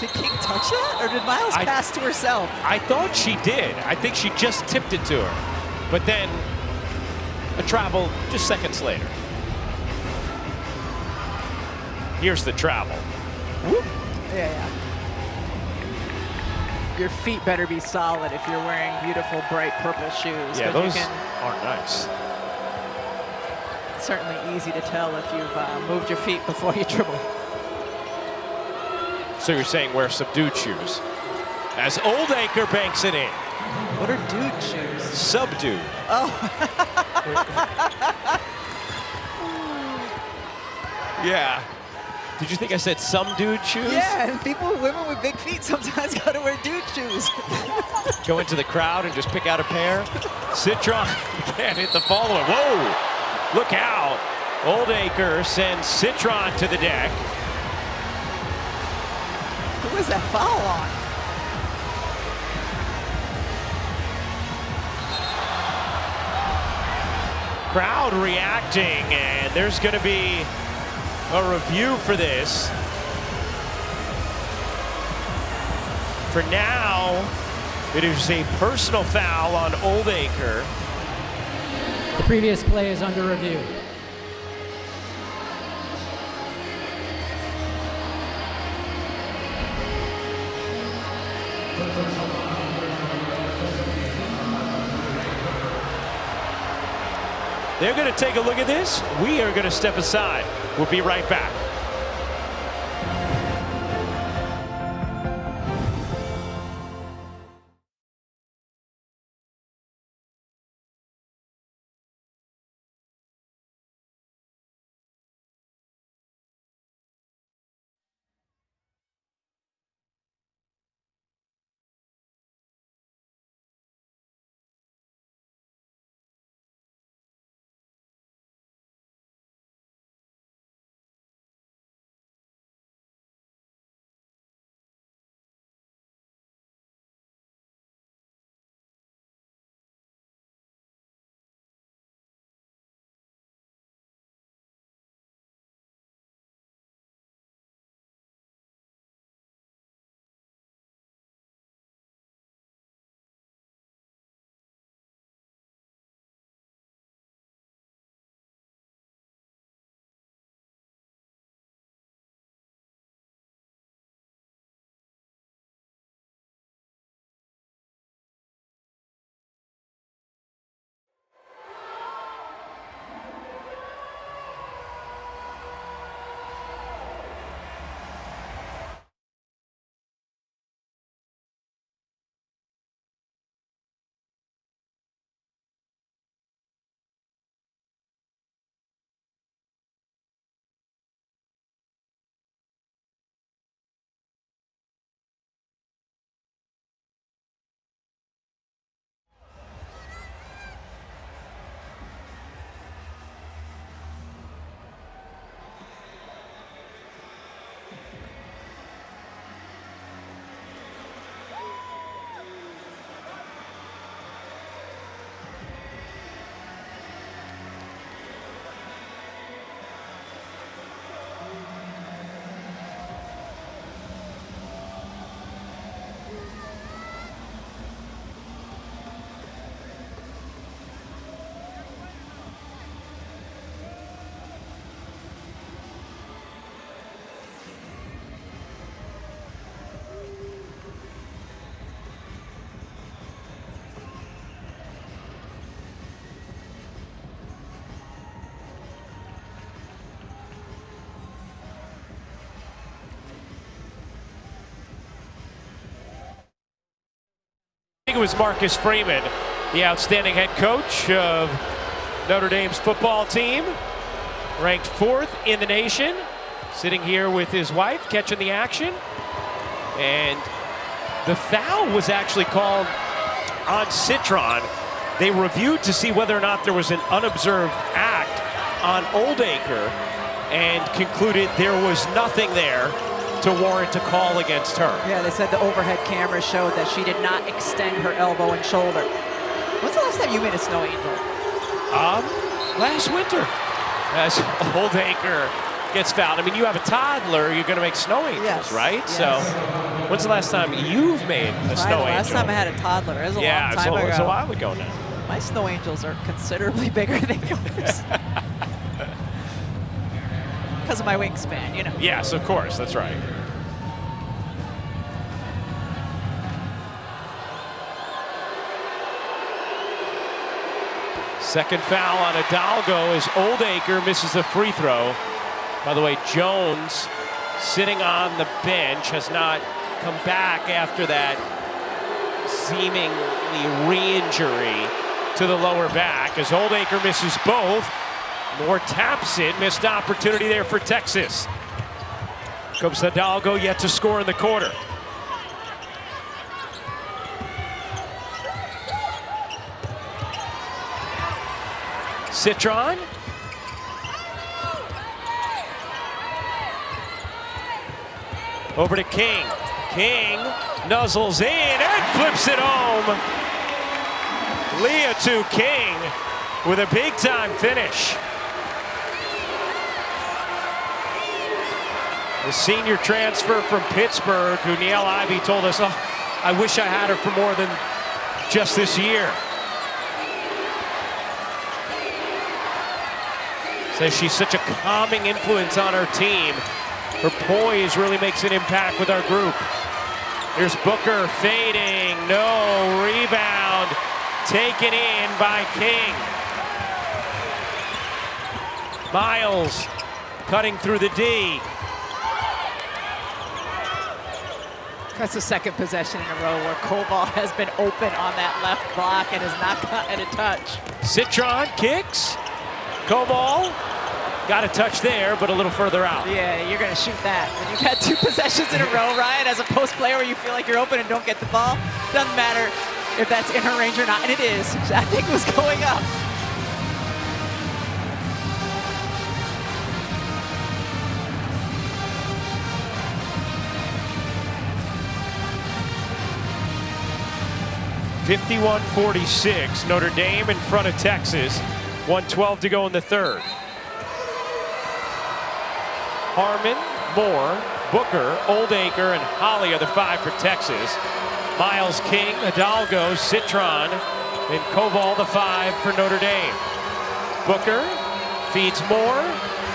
Did King touch that, or did Miles pass to herself? I thought she did. I think she just tipped it to her. But then a travel just seconds later. Here's the travel. Whoop. Yeah. Your feet better be solid if you're wearing beautiful, bright purple shoes. Yeah, those aren't nice. It's certainly easy to tell if you've moved your feet before you dribble. So you're saying wear subdued shoes. As Oldacre banks it in. What are dude shoes? Subdued. Oh. Yeah. Did you think I said some dude shoes? Yeah, and women with big feet sometimes gotta wear dude shoes. Go into the crowd and just pick out a pair. Citron can't hit the follow-up. Whoa! Look out. Oldacre sends Citron to the deck. Who was that foul on? Crowd reacting, and there's going to be a review for this. For now, it is a personal foul on Oldacre. The previous play is under review. They're going to take a look at this. We are going to step aside. We'll be right back. I think it was Marcus Freeman, the outstanding head coach of Notre Dame's football team, ranked 4th in the nation, sitting here with his wife, catching the action. And the foul was actually called on Citron. They reviewed to see whether or not there was an unobserved act on Oldacre and concluded there was nothing there to warrant a call against her. Yeah, they said the overhead camera showed that she did not extend her elbow and shoulder. When's the last time you made a snow angel? Last winter, as Oldacre gets fouled. I mean, you have a toddler, you're going to make snow angels, yes, right? Yes. So, when's the last time you've made a snow angel? Last time I had a toddler, it was a long time ago. It's a while ago now. My snow angels are considerably bigger than yours. Because of my wingspan, you know. Yes, of course, that's right. Second foul on Hidalgo as Oldacre misses the free throw. By the way, Jones, sitting on the bench, has not come back after that seemingly re-injury to the lower back as Oldacre misses both. Moore taps it, missed opportunity there for Texas. Comes Hidalgo, yet to score in the quarter. Citron Over to King. King nuzzles in and flips it home. Leah to King with a big-time finish. The senior transfer from Pittsburgh, who Niele Ivey told us, oh, I wish I had her for more than just this year. Says she's such a calming influence on her team. Her poise really makes an impact with our group. Here's Booker fading, no rebound, taken in by King. Miles cutting through the D. That's the second possession in a row where Koval has been open on that left block and has not gotten a touch. Citron kicks. Koval got a touch there, but a little further out. Yeah, you're going to shoot that. When you've had two possessions in a row, Ryan, as a post player where you feel like you're open and don't get the ball, doesn't matter if that's in her range or not, and it is. I think it was going up. (51-46), Notre Dame in front of Texas. 1:12 to go in the third. Harmon, Moore, Booker, Oldacre, and Holly are the five for Texas. Miles, King, Hidalgo, Citron, and Koval the five for Notre Dame. Booker feeds Moore.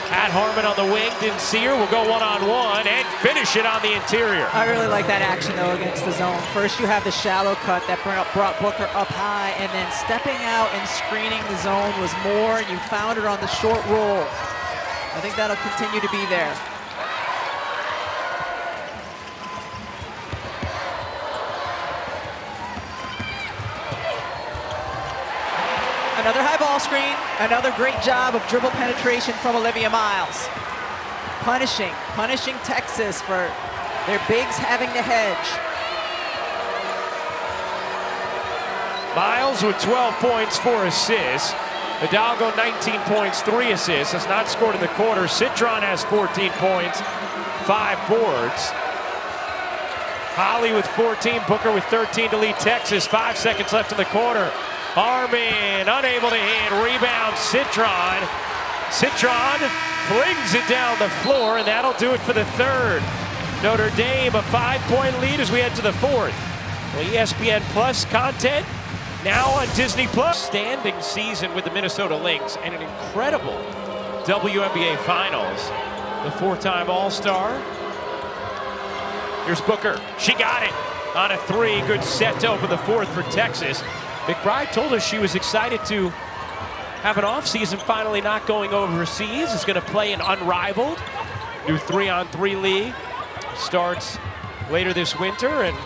Had Harmon on the wing, didn't see her, will go one-on-one and finish it on the interior. I really like that action, though, against the zone. First, you have the shallow cut that brought Booker up high, and then stepping out and screening the zone was Moore. You found her on the short roll. I think that'll continue to be there. Another high ball screen, another great job of dribble penetration from Olivia Miles. Punishing Texas for their bigs having to hedge. Miles with 12 points, 4 assists. Hidalgo 19 points, 3 assists. Has not scored in the quarter. Citron has 14 points, 5 boards. Holly with 14, Booker with 13 to lead Texas. 5 seconds left in the quarter. Harmon unable to hit, rebound Citron. Citron flings it down the floor, and that'll do it for the third. Notre Dame a 5-point lead as we head to the fourth. Well, ESPN Plus content now on Disney Plus. Standing season with the Minnesota Lynx and an incredible WNBA Finals. The 4-time All-Star. Here's Booker, she got it on a 3, good set to open the fourth for Texas. McBride told us she was excited to have an offseason finally not going overseas. Is going to play an unrivaled new 3-on-3 league. Starts later this winter, and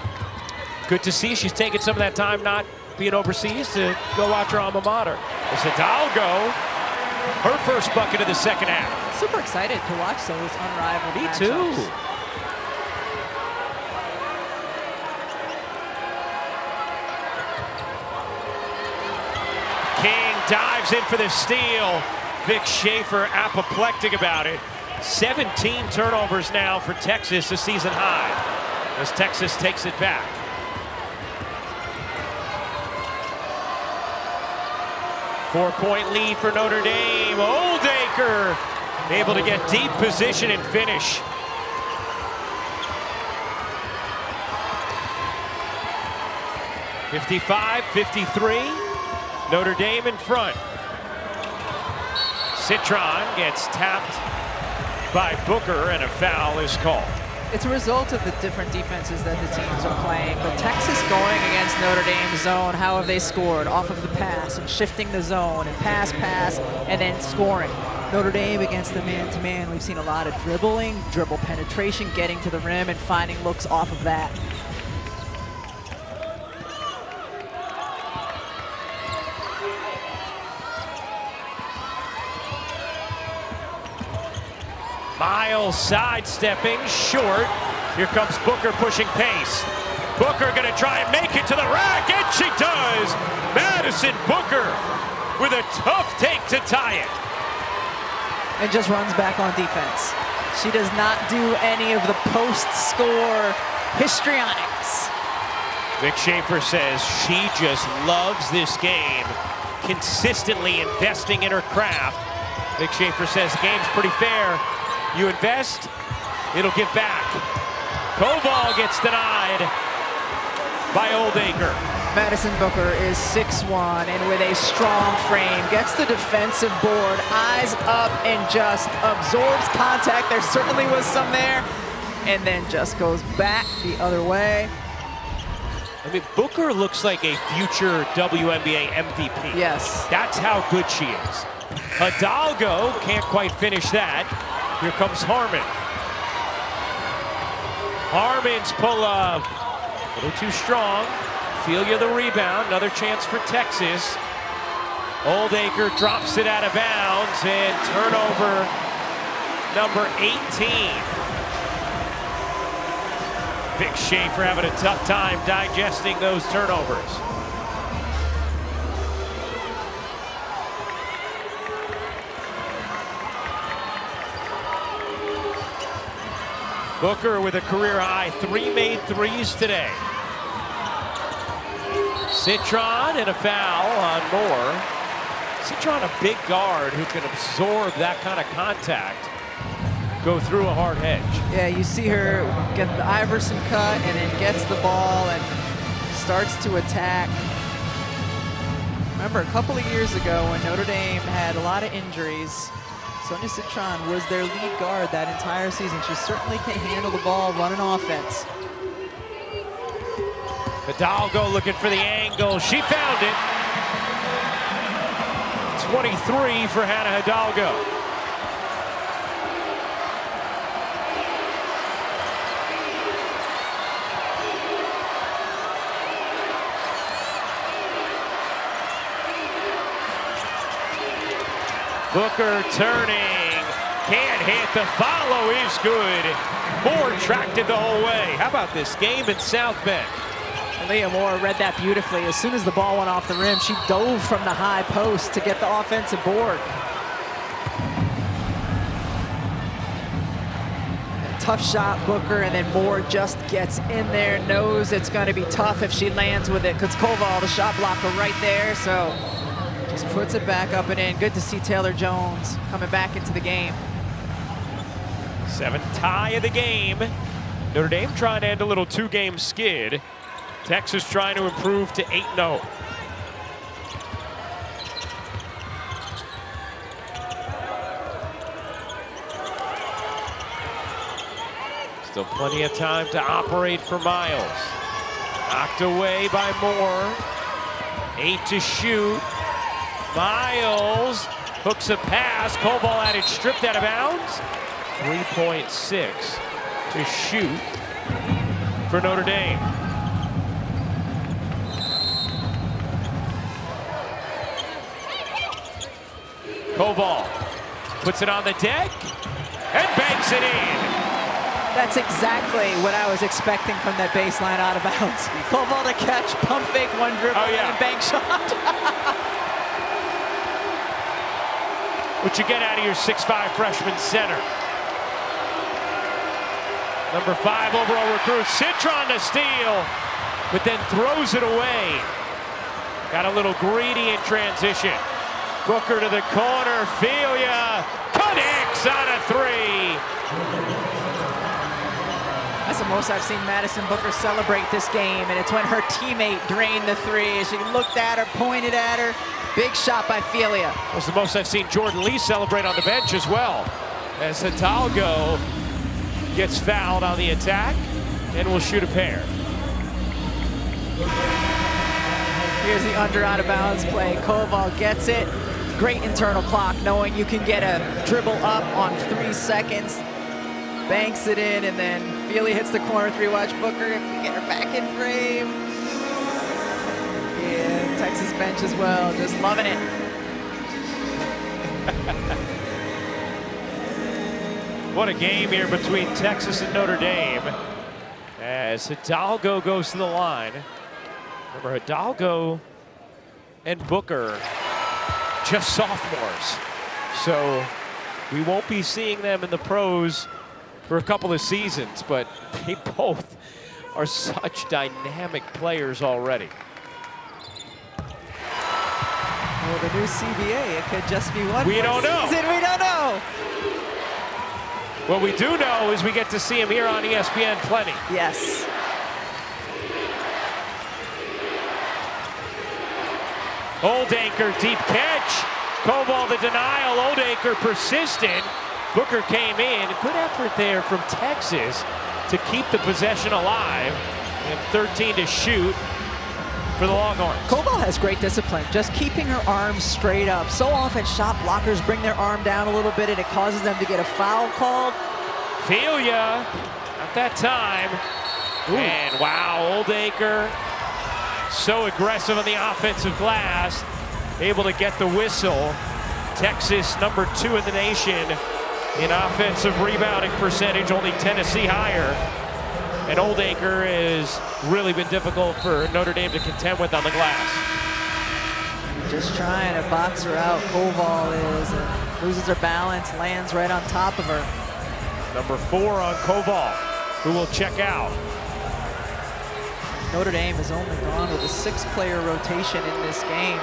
good to see she's taking some of that time not being overseas to go watch her alma mater. It's Hidalgo, her first bucket of the second half. Super excited to watch those unrivaled matchups. Me too. King dives in for the steal. Vic Schaefer apoplectic about it. 17 turnovers now for Texas, a season high, as Texas takes it back. Four-point lead for Notre Dame. Oldacre able to get deep position and finish. (55-53). Notre Dame in front. Citron gets tapped by Booker, and a foul is called. It's a result of the different defenses that the teams are playing, but Texas going against Notre Dame's zone, how have they scored? Off of the pass and shifting the zone and pass, and then scoring. Notre Dame against the man-to-man, we've seen a lot of dribbling, dribble penetration, getting to the rim and finding looks off of that. Miles sidestepping, short. Here comes Booker pushing pace. Booker gonna try and make it to the rack, and she does! Madison Booker with a tough take to tie it. And just runs back on defense. She does not do any of the post-score histrionics. Vic Schaefer says she just loves this game, consistently investing in her craft. Vic Schaefer says the game's pretty fair. You invest, it'll give back. Koval gets denied by Oldacre. Madison Booker is 6'1" and with a strong frame, gets the defensive board, eyes up, and just absorbs contact. There certainly was some there, and then just goes back the other way. I mean, Booker looks like a future WNBA MVP. Yes. That's how good she is. Hidalgo can't quite finish that. Here comes Harmon. Harmon's pull-up, a little too strong. Ophelia the rebound, another chance for Texas. Oldacre drops it out of bounds, and turnover number 18. Vic Schaefer having a tough time digesting those turnovers. Booker with a career high 3 made threes today. Citron and a foul on Moore. Citron, a big guard who can absorb that kind of contact, go through a hard hedge. Yeah, you see her get the Iverson cut and then gets the ball and starts to attack. Remember, a couple of years ago when Notre Dame had a lot of injuries, Sonia Citron was their lead guard that entire season. She certainly can handle the ball, run an offense. Hidalgo looking for the angle. She found it. 23 for Hannah Hidalgo. Booker turning, can't hit, the follow is good. Moore tracked it the whole way. How about this game in South Bend? Leah Moore read that beautifully. As soon as the ball went off the rim, she dove from the high post to get the offensive board. Tough shot, Booker, and then Moore just gets in there, knows it's going to be tough if she lands with it, because Koval, the shot blocker, right there, so just puts it back up and in. Good to see Taylor Jones coming back into the game. 7th tie of the game. Notre Dame trying to end a little 2-game skid. Texas trying to improve to 8-0. Still plenty of time to operate for Miles. Knocked away by Moore. 8 to shoot. Miles hooks a pass. Koval had it stripped out of bounds. 3.6 to shoot for Notre Dame. Koval puts it on the deck and banks it in. That's exactly what I was expecting from that baseline out of bounds. Koval to catch, pump fake, one dribble, and a bank shot. What you get out of your 6'5" freshman center. Number 5 overall recruit, Citron to steal, but then throws it away. Got a little greedy in transition. Booker to the corner, Ophelia connects on a 3. That's the most I've seen Madison Booker celebrate this game, and it's when her teammate drained the 3. She looked at her, pointed at her. Big shot by Ophelia. That's the most I've seen Jordan Lee celebrate on the bench as well, as Hidalgo gets fouled on the attack and will shoot a pair. Here's the under out of bounds play. Koval gets it. Great internal clock, knowing you can get a dribble up on 3 seconds. Banks it in, and then Ophelia hits the corner 3. Watch Booker if we get her back in frame. Yeah, Texas bench as well, just loving it. What a game here between Texas and Notre Dame, as Hidalgo goes to the line. Remember, Hidalgo and Booker, just sophomores. So we won't be seeing them in the pros for a couple of seasons, but they both are such dynamic players already. Well, the new CBA, it could just be one We more don't know. season. We don't know. What we do know is we get to see him here on ESPN plenty. Yes. Oldacre, deep catch. Koval the denial. Oldacre persistent. Booker came in. Good effort there from Texas to keep the possession alive. And 13 to shoot for the Longhorns. Koval has great discipline, just keeping her arms straight up. So often shot blockers bring their arm down a little bit and it causes them to get a foul called. Feel ya. At that time. Ooh. And wow, Oldacre. So aggressive on the offensive glass, able to get the whistle. Texas, number 2 in the nation in offensive rebounding percentage, only Tennessee higher. And Oldacre has really been difficult for Notre Dame to contend with on the glass. Just trying to box her out, Koval is, and loses her balance, lands right on top of her. Number 4 on Koval, who will check out. Notre Dame has only gone with a 6-player rotation in this game.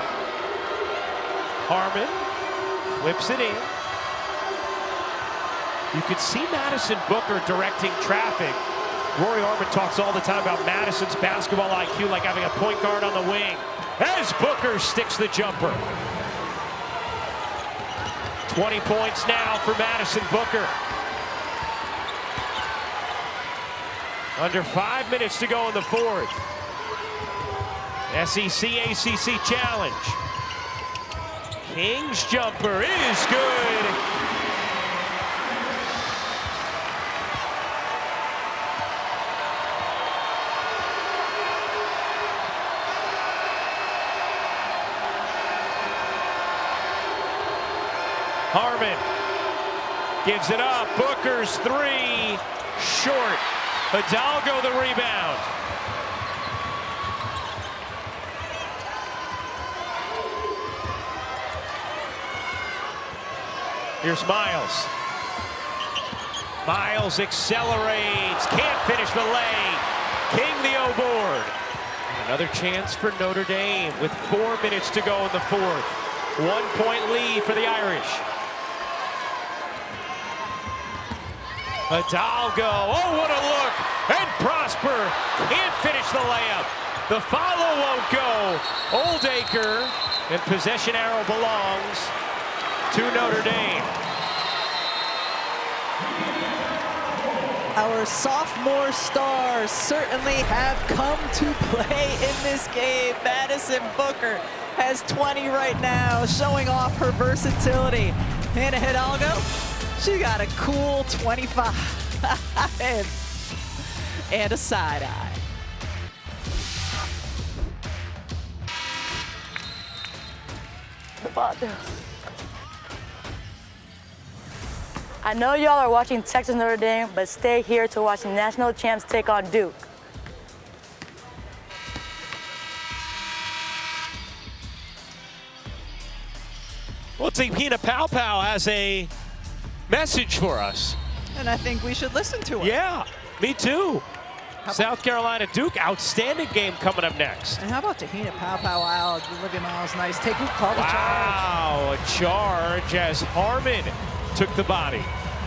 Harmon flips it in. You could see Madison Booker directing traffic. Rory Harmon talks all the time about Madison's basketball IQ, like having a point guard on the wing. As Booker sticks the jumper. 20 points now for Madison Booker. Under 5 minutes to go in the fourth. SEC ACC challenge. King's jumper is good. Harmon gives it up. Booker's 3, short. Hidalgo the rebound. Here's Miles. Miles accelerates, can't finish the lay. King the O board. Another chance for Notre Dame with 4 minutes to go in the fourth. 1-point lead for the Irish. Hidalgo, oh what a look, and Prosper can't finish the layup. The follow won't go. Oldacre, and possession arrow belongs to Notre Dame. Our sophomore stars certainly have come to play in this game. Madison Booker has 20 right now, showing off her versatility. Hannah Hidalgo, she got a cool 25 and a side eye. I know y'all are watching Texas Notre Dame, but stay here to watch the national champs take on Duke. Well, Tina Pow Pow has a message for us. And I think we should listen to her. Yeah, me too. South Carolina Duke, outstanding game coming up next. And how about Tahina Pow Pow out? Olivia Miles, nice. Take who called the charge. Wow, a charge as Harmon took the body.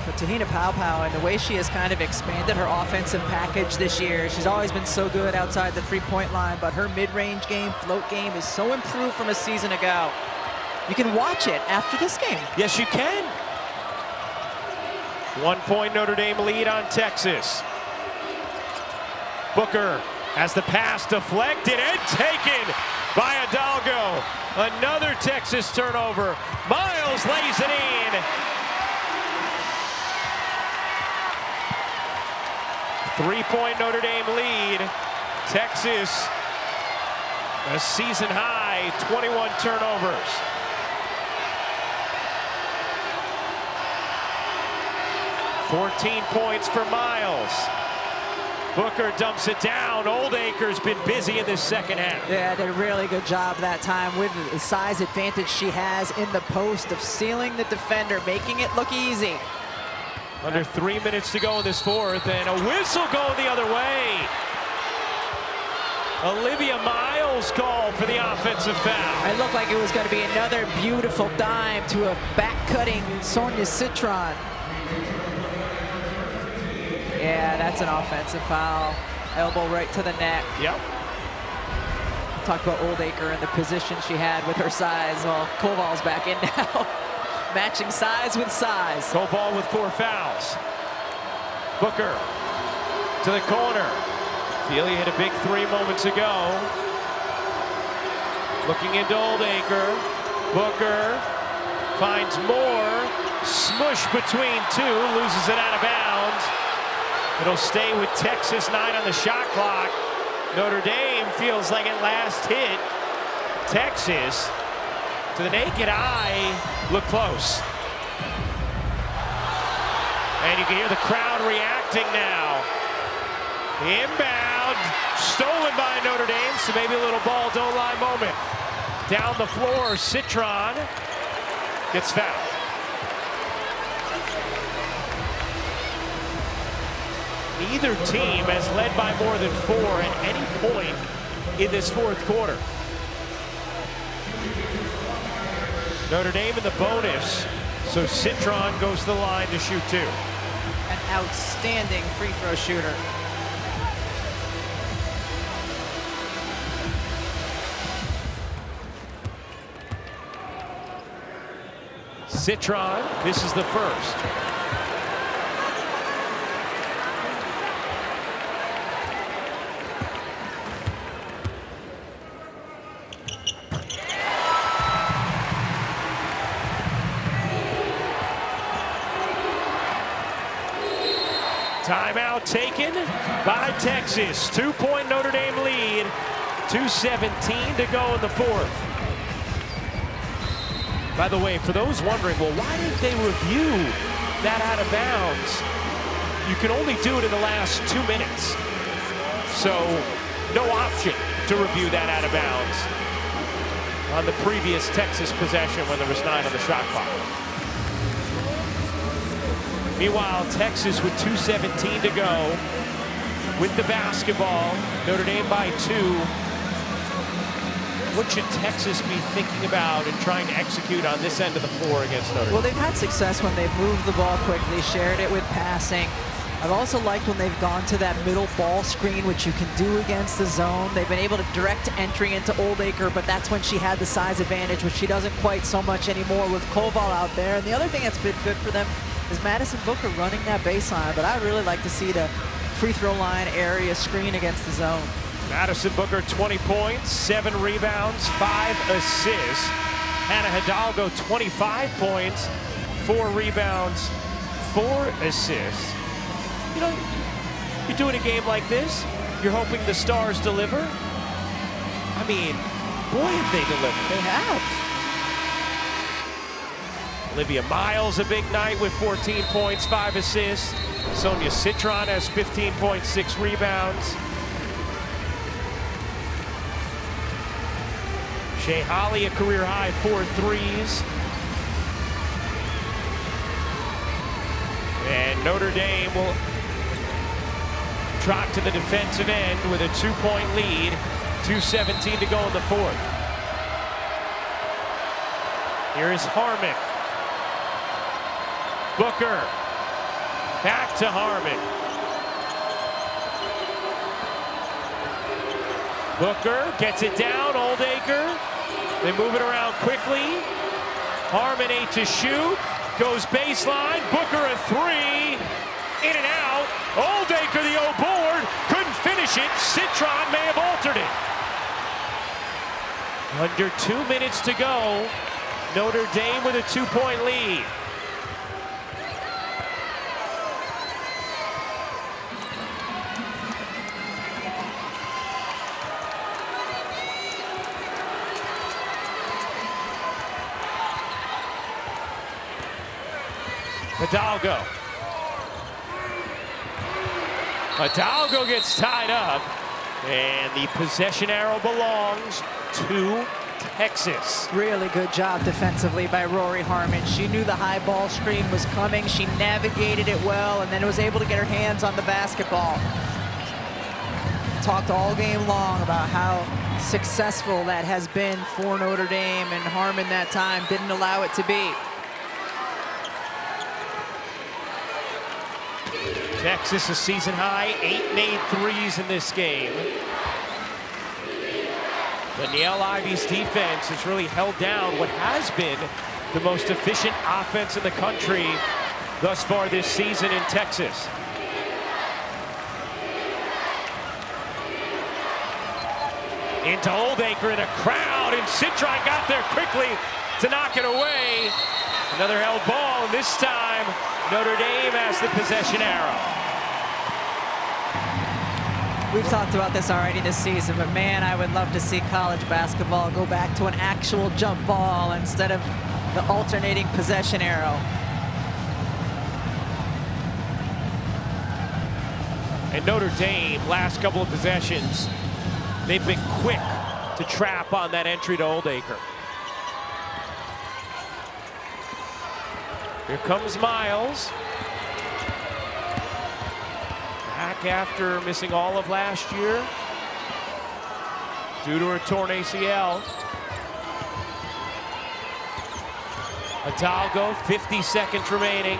But Tahina Pow Pow and the way she has kind of expanded her offensive package this year, she's always been so good outside the three-point line, but her mid-range game, float game is so improved from a season ago. You can watch it after this game. Yes, you can. 1-point Notre Dame lead on Texas. Booker has the pass deflected and taken by Hidalgo. Another Texas turnover. Miles lays it in. Three-point Notre Dame lead. Texas, a season high, 21 turnovers. $14 points for Miles. Booker dumps it down. Oldacre's been busy in this second half. Yeah, did a really good job that time with the size advantage she has in the post of sealing the defender, making it look easy. Under 3 minutes to go in this fourth, and a whistle going the other way. Olivia Miles called for the offensive foul. It looked like it was going to be another beautiful dime to a back-cutting Sonia Citron. Yeah, that's an offensive foul. Elbow right to the neck. Yep. Talk about Oldacre and the position she had with her size. Well, Koval's back in now. Matching size with size. Koval with 4 fouls. Booker to the corner. Feely hit a big 3 moments ago. Looking into Oldacre. Booker finds more. Smush between 2. Loses it out of bounds. It'll stay with Texas. 9 on the shot clock. Notre Dame feels like it last hit. Texas, to the naked eye, look close. And you can hear the crowd reacting now. Inbound, stolen by Notre Dame, so maybe a little ball don't lie moment. Down the floor, Citron gets fouled. Neither team has led by more than 4 at any point in this fourth quarter. Notre Dame in the bonus, so Citron goes to the line to shoot 2. An outstanding free throw shooter. Citron, this is the first. Timeout taken by Texas. 2-point Notre Dame lead. 2:17 to go in the fourth. By the way, for those wondering, well, why didn't they review that out of bounds? You can only do it in the last 2 minutes. So no option to review that out of bounds on the previous Texas possession when there was 9 on the shot clock. Meanwhile, Texas with 2:17 to go with the basketball. Notre Dame by 2. What should Texas be thinking about and trying to execute on this end of the floor against Notre Dame? Well, they've had success when they've moved the ball quickly, shared it with passing. I've also liked when they've gone to that middle ball screen, which you can do against the zone. They've been able to direct entry into Oldacre, but that's when she had the size advantage, which she doesn't quite so much anymore with Koval out there. And the other thing that's been good for them is Madison Booker running that baseline, but I'd really like to see the free throw line area screen against the zone. Madison Booker, 20 points, 7 rebounds, 5 assists. Hannah Hidalgo, 25 points, 4 rebounds, 4 assists. You know, you're doing a game like this, you're hoping the stars deliver. I mean, boy, have they delivered. They have. Olivia Miles, a big night with 14 points, 5 assists. Sonia Citron has 15 points, 6 rebounds. Shea Holly, a career high, 4 threes. And Notre Dame will trot to the defensive end with a 2-point lead. 2:17 to go in the fourth. Here is Harmon. Booker. Back to Harmon. Booker gets it down, Oldacre. They move it around quickly. Harmon 8 to shoot. Goes baseline. Booker a 3. In and out. Oldacre the O board. Couldn't finish it. Citron may have altered it. Under 2 minutes to go. Notre Dame with a 2-point lead. Hidalgo. Hidalgo gets tied up, and the possession arrow belongs to Texas. Really good job defensively by Rory Harmon. She knew the high ball screen was coming. She navigated it well and then was able to get her hands on the basketball. Talked all game long about how successful that has been for Notre Dame, and Harmon that time didn't allow it to be. Texas a season high 8 made threes in this game. But Niele Ivey's defense has really held down what has been the most efficient offense in the country thus far this season in Texas. Into Oldacre and a crowd, and Citron got there quickly to knock it away. Another held ball, and this time Notre Dame has the possession arrow. We've talked about this already this season, but man, I would love to see college basketball go back to an actual jump ball instead of the alternating possession arrow. And Notre Dame, last couple of possessions, they've been quick to trap on that entry to Oldacre. Here comes Miles. Back after missing all of last year due to a torn ACL. Hidalgo, 50 seconds remaining.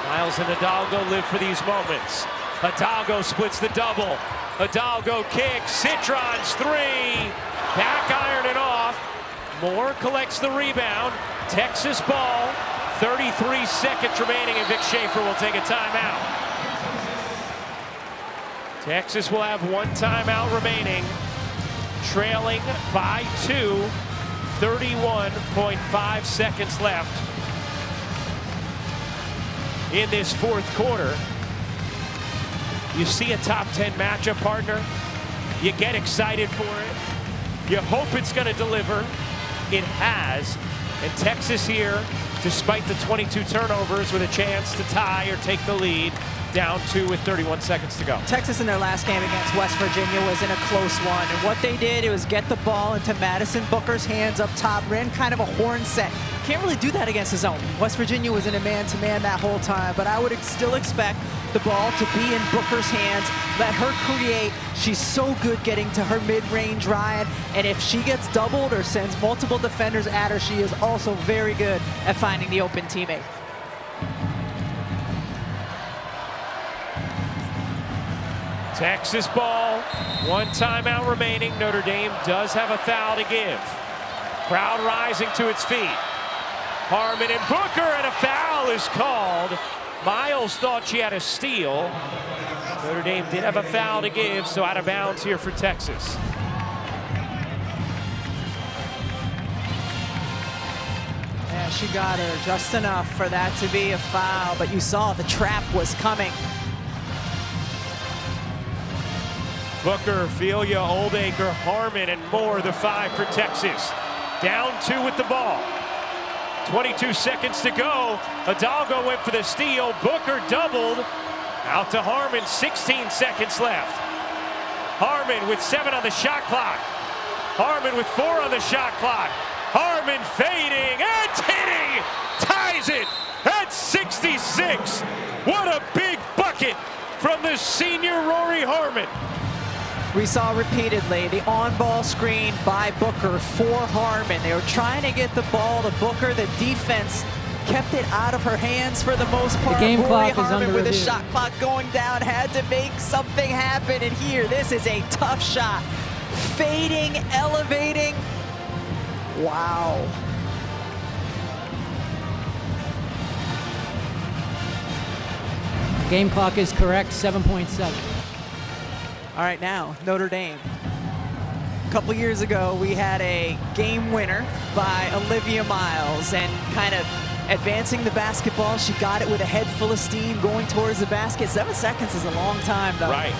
Miles and Hidalgo live for these moments. Hidalgo splits the double. Hidalgo kicks, Citron's three. Back iron it off. Moore collects the rebound. Texas ball. 33 seconds remaining, and Vic Schaefer will take a timeout. Texas will have one timeout remaining. Trailing by 2. 31.5 seconds left in this fourth quarter. You see a top 10 matchup, partner. You get excited for it. You hope it's going to deliver. It has. And Texas here, despite the 22 turnovers, with a chance to tie or take the lead, down 2 with 31 seconds to go. Texas in their last game against West Virginia was in a close one, and what they did was get the ball into Madison Booker's hands up top, ran kind of a horn set. Can't really do that against his own. West Virginia was in a man-to-man that whole time, but I would still expect the ball to be in Booker's hands. Let her create. She's so good getting to her mid-range, Ryan, and if she gets doubled or sends multiple defenders at her, she is also very good at finding the open teammate. Texas ball, one timeout remaining. Notre Dame does have a foul to give. Crowd rising to its feet. Harmon and Booker, and a foul is called. Miles thought she had a steal. Notre Dame did have a foul to give, so out of bounds here for Texas. Yeah, she got her just enough for that to be a foul, but you saw the trap was coming. Booker, Filia, Oldacre, Harmon, and Moore, the 5 for Texas. Down 2 with the ball. 22 seconds to go. Hidalgo went for the steal. Booker doubled. Out to Harmon, 16 seconds left. Harmon with 7 on the shot clock. Harmon with 4 on the shot clock. Harmon fading and hitting. Ties it at 66. What a big bucket from the senior Rory Harmon. We saw repeatedly the on-ball screen by Booker for Harmon. They were trying to get the ball to Booker. The defense kept it out of her hands for the most part. The game clock Rory is Harmon under with review. a shot clock going down had to make something happen. And here, this is a tough shot. Fading, elevating. Wow. The game clock is correct, 7.7. All right, now, Notre Dame. A couple years ago, we had a game winner by Olivia Miles, and kind of advancing the basketball. She got it with a head full of steam going towards the basket. 7 seconds is a long time, though. Right.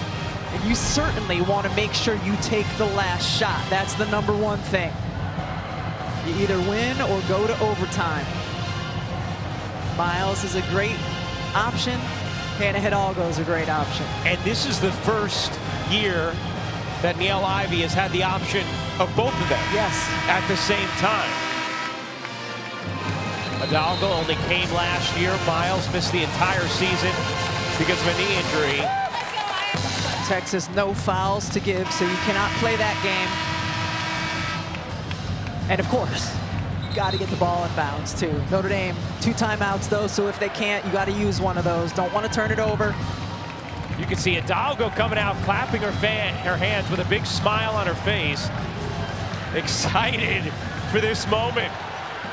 And you certainly want to make sure you take the last shot. That's the #1 thing. You either win or go to overtime. Miles is a great option. Hannah Hidalgo is a great option. And this is the first year that Niele Ivey has had the option of both of them. Yes. At the same time. Hidalgo only came last year. Miles missed the entire season because of a knee injury. Texas, no fouls to give, so you cannot play that game. And of course, you got to get the ball in bounds too. Notre Dame, 2 timeouts though, so if they can't, you got to use one of those. Don't want to turn it over. You can see Hidalgo coming out, clapping her hands with a big smile on her face. Excited for this moment.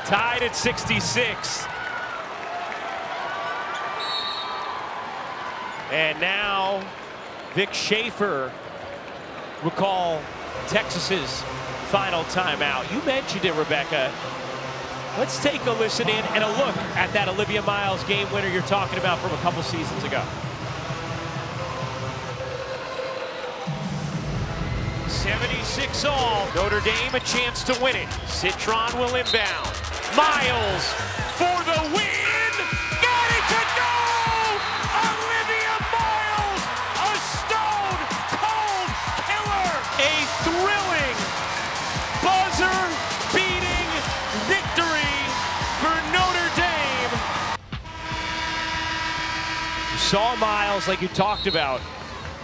Tied at 66. And now Vic Schaefer will call Texas's final timeout. You mentioned it, Rebecca. Let's take a listen in and a look at that Olivia Miles game winner you're talking about from a couple seasons ago. 76 all. Notre Dame a chance to win it. Citron will inbound. Miles for the win. Got it to go! Olivia Miles, a stone cold killer. A thrilling, buzzer-beating victory for Notre Dame. You saw Miles, like you talked about,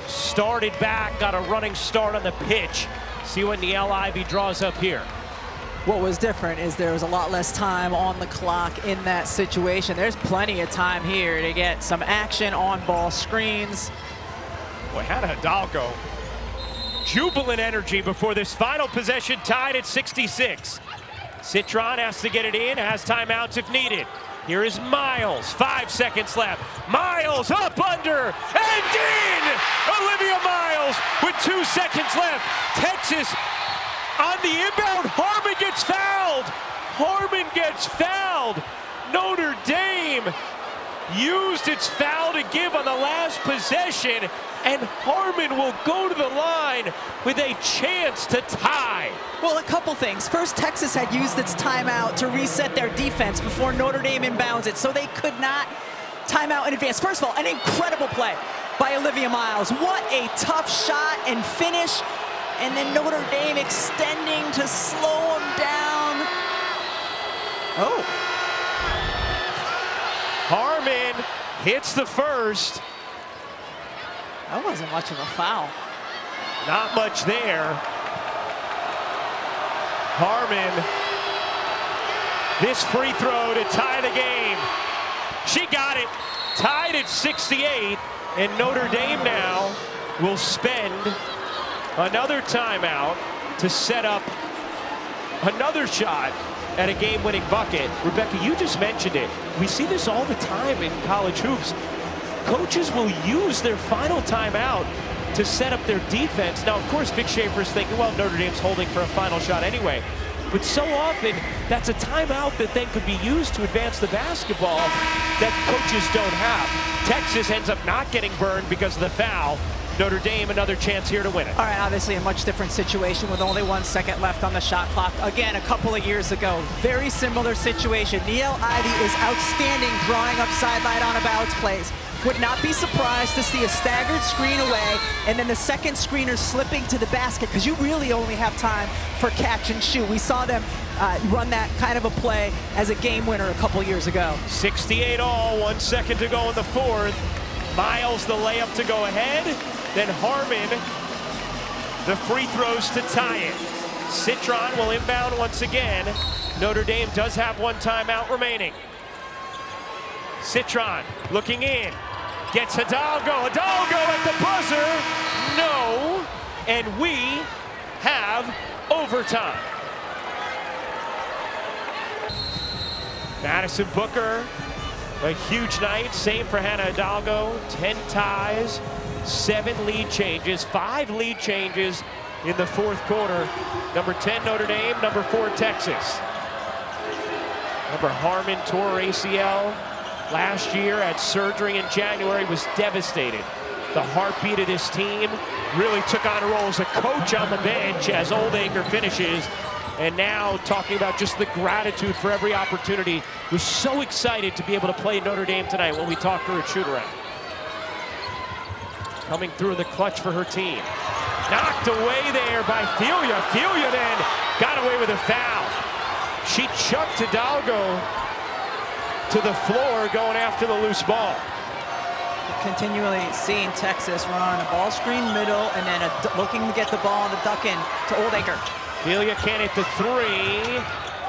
started back, got a running start on the pitch. See what Niele Ivey draws up here. What was different is there was a lot less time on the clock in that situation. There's plenty of time here to get some action on ball screens. Boy, Hannah Hidalgo, jubilant energy before this final possession, tied at 66. Citron has to get it in, has timeouts if needed. Here is Miles, 5 seconds left. Miles up under and in! Olivia Miles with 2 seconds left. Texas on the inbound, Harmon gets fouled. Harmon gets fouled. Notre Dame used its foul to give on the last possession, and Harmon will go to the line with a chance to tie. Well, a couple things. First, Texas had used its timeout to reset their defense before Notre Dame inbounds it, so they could not timeout in advance. First of all, an incredible play by Olivia Miles. What a tough shot and finish. And then Notre Dame extending to slow them down. Oh. Harmon hits the first. That wasn't much of a foul. Not much there. Harmon, this free throw to tie the game. She got it. Tied at 68, and Notre Dame now will spend another timeout to set up another shot at a game-winning bucket. Rebecca, you just mentioned it. We see this all the time in college hoops. Coaches will use their final timeout to set up their defense. Now, of course, Vic Schaefer's thinking, well, Notre Dame's holding for a final shot anyway. But so often, that's a timeout that then could be used to advance the basketball that coaches don't have. Texas ends up not getting burned because of the foul. Notre Dame, another chance here to win it. All right, obviously a much different situation with only 1 second left on the shot clock. Again, a couple of years ago, very similar situation. Niele Ivey is outstanding drawing up sideline on a bounce plays. Would not be surprised to see a staggered screen away and then the second screener slipping to the basket because you really only have time for catch and shoot. We saw them run that kind of a play as a game winner a couple years ago. 68 all, 1 second to go in the fourth. Miles the layup to go ahead. Then Harmon, the free throws to tie it. Citron will inbound once again. Notre Dame does have 1 timeout remaining. Citron looking in, gets Hidalgo. Hidalgo at the buzzer. No, and we have overtime. Madison Booker, a huge night. Same for Hannah Hidalgo. 10 ties. 7 lead changes, 5 lead changes in the fourth quarter. Number 10 Notre Dame, number 4 Texas. Remember Harmon tore ACL last year, had surgery in January, was devastated. The heartbeat of this team really took on a role as a coach on the bench as Oldacre finishes. And now talking about just the gratitude for every opportunity. Was so excited to be able to play Notre Dame tonight when we talked to her at shoot-around. Coming through the clutch for her team. Knocked knocked away there by Filia. Filia then got away with a foul. She chucked Hidalgo to the floor going after the loose ball. Continually seeing Texas run a ball screen middle and then looking to get the ball on the duck in to Oldacre. Filia can't hit the three.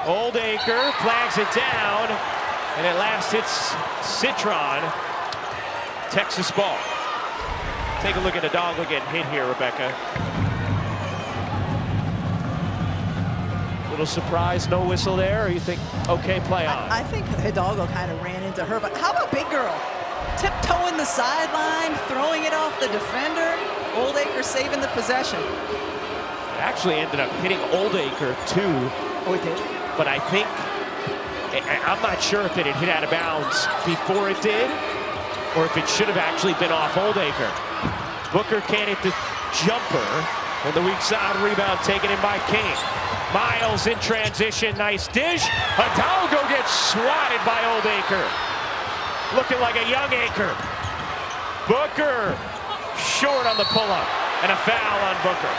Oldacre flags it down, and at last hits Citron. Texas ball. Take a look at Hidalgo getting hit here, Rebecca. Little surprise, no whistle there, or you think, okay, play on? I think Hidalgo kind of ran into her, but how about big girl? Tiptoeing the sideline, throwing it off the defender. Oldacre saving the possession. It actually ended up hitting Oldacre too. Oh, it did? But I think, I'm not sure if it had hit out of bounds before it did, or if it should have actually been off Oldacre. Booker can't hit the jumper, and the weak side rebound taken in by King. Miles in transition, nice dish. Hidalgo gets swatted by Oldacre. Looking like a young Acre. Booker short on the pull-up, and a foul on Booker.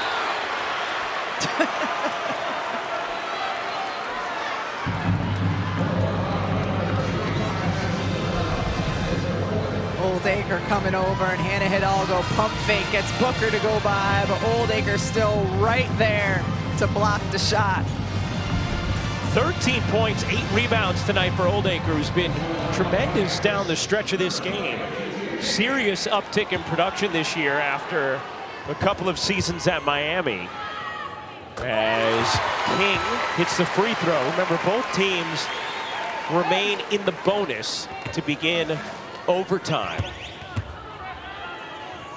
Oldacre coming over, and Hannah Hidalgo pump fake, gets Booker to go by, but Oldacre still right there to block the shot. 13 points, 8 rebounds tonight for Oldacre, who's been tremendous down the stretch of this game. Serious uptick in production this year after a couple of seasons at Miami. As King hits the free throw. Remember, both teams remain in the bonus to begin overtime.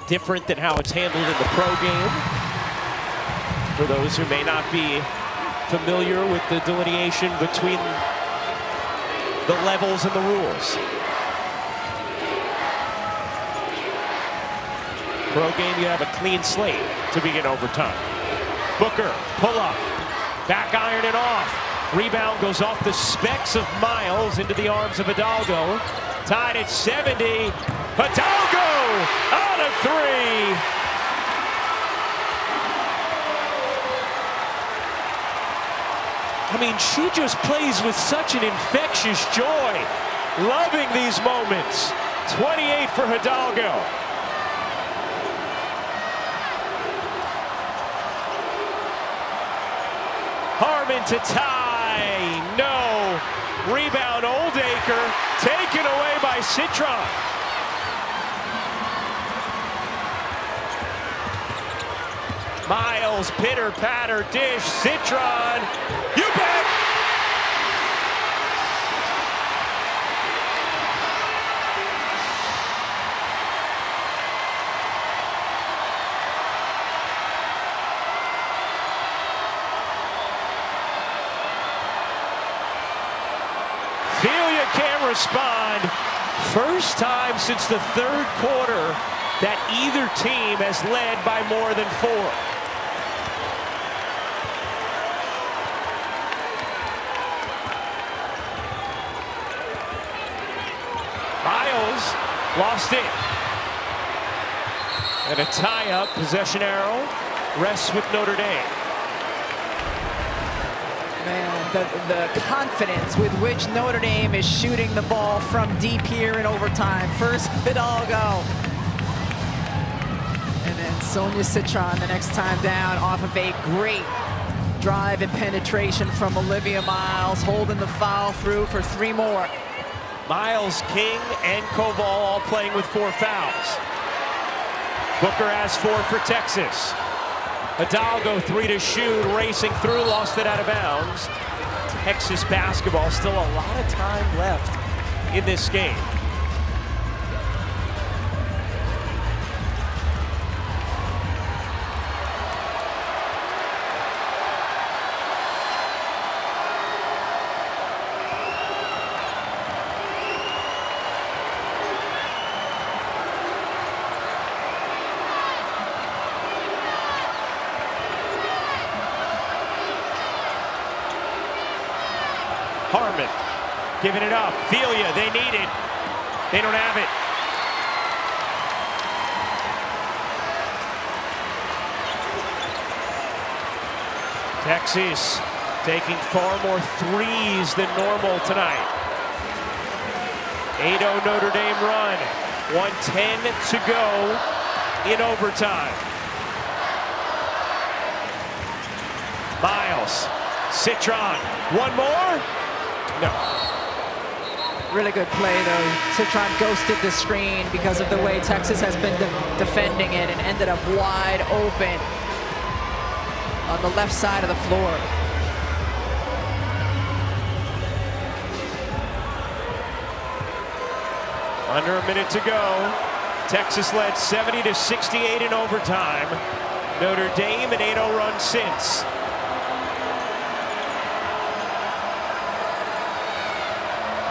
Different than how it's handled in the pro game. For those who may not be familiar with the delineation between the levels and the rules. Pro game, you have a clean slate to begin overtime. Booker, pull up, back iron it off. Rebound goes off the specs of Miles into the arms of Hidalgo. Tied at 70. Hidalgo out of three. I mean, she just plays with such an infectious joy. Loving these moments. 28 for Hidalgo. Harmon to tie. No. Rebound Oldacre. Taken away by Citron. Miles, pitter patter dish. Citron. You bet. Filia can't respond. First time since the third quarter that either team has led by more than 4. Miles lost it. And a tie-up, possession arrow, rests with Notre Dame. Man, the confidence with which Notre Dame is shooting the ball from deep here in overtime. First Hidalgo. And then Sonia Citron the next time down off of a great drive and penetration from Olivia Miles, holding the foul through for 3 more. Miles, King, and Koval all playing with 4 fouls. Booker has 4 for Texas. Hidalgo 3 to shoot, racing through, lost it out of bounds. Texas basketball, still a lot of time left in this game. Harmon giving it up. Filia, they need it. They don't have it. Texas taking far more threes than normal tonight. 8-0 Notre Dame run. 1:10 to go in overtime. Miles, Citron, one more? No. Really good play, though. Citron ghosted the screen because of the way Texas has been defending it and ended up wide open on the left side of the floor. Under a minute to go. Texas led 70-68 in overtime. Notre Dame an 8-0 run since.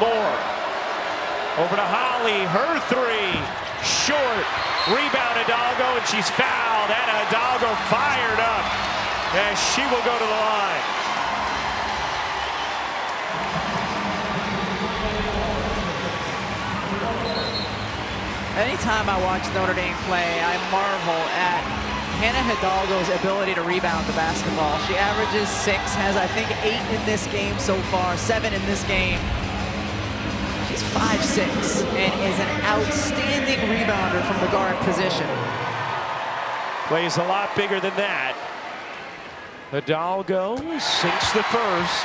Moore. Over to Holly, her three, short, rebound Hidalgo, and she's fouled. Anna Hidalgo fired up, and she will go to the line. Anytime I watch Notre Dame play, I marvel at Hannah Hidalgo's ability to rebound the basketball. She averages 6, has I think 8 in this game so far, 7 in this game. She's 5'6" and is an outstanding rebounder from the guard position. Plays a lot bigger than that. Hidalgo sinks the first.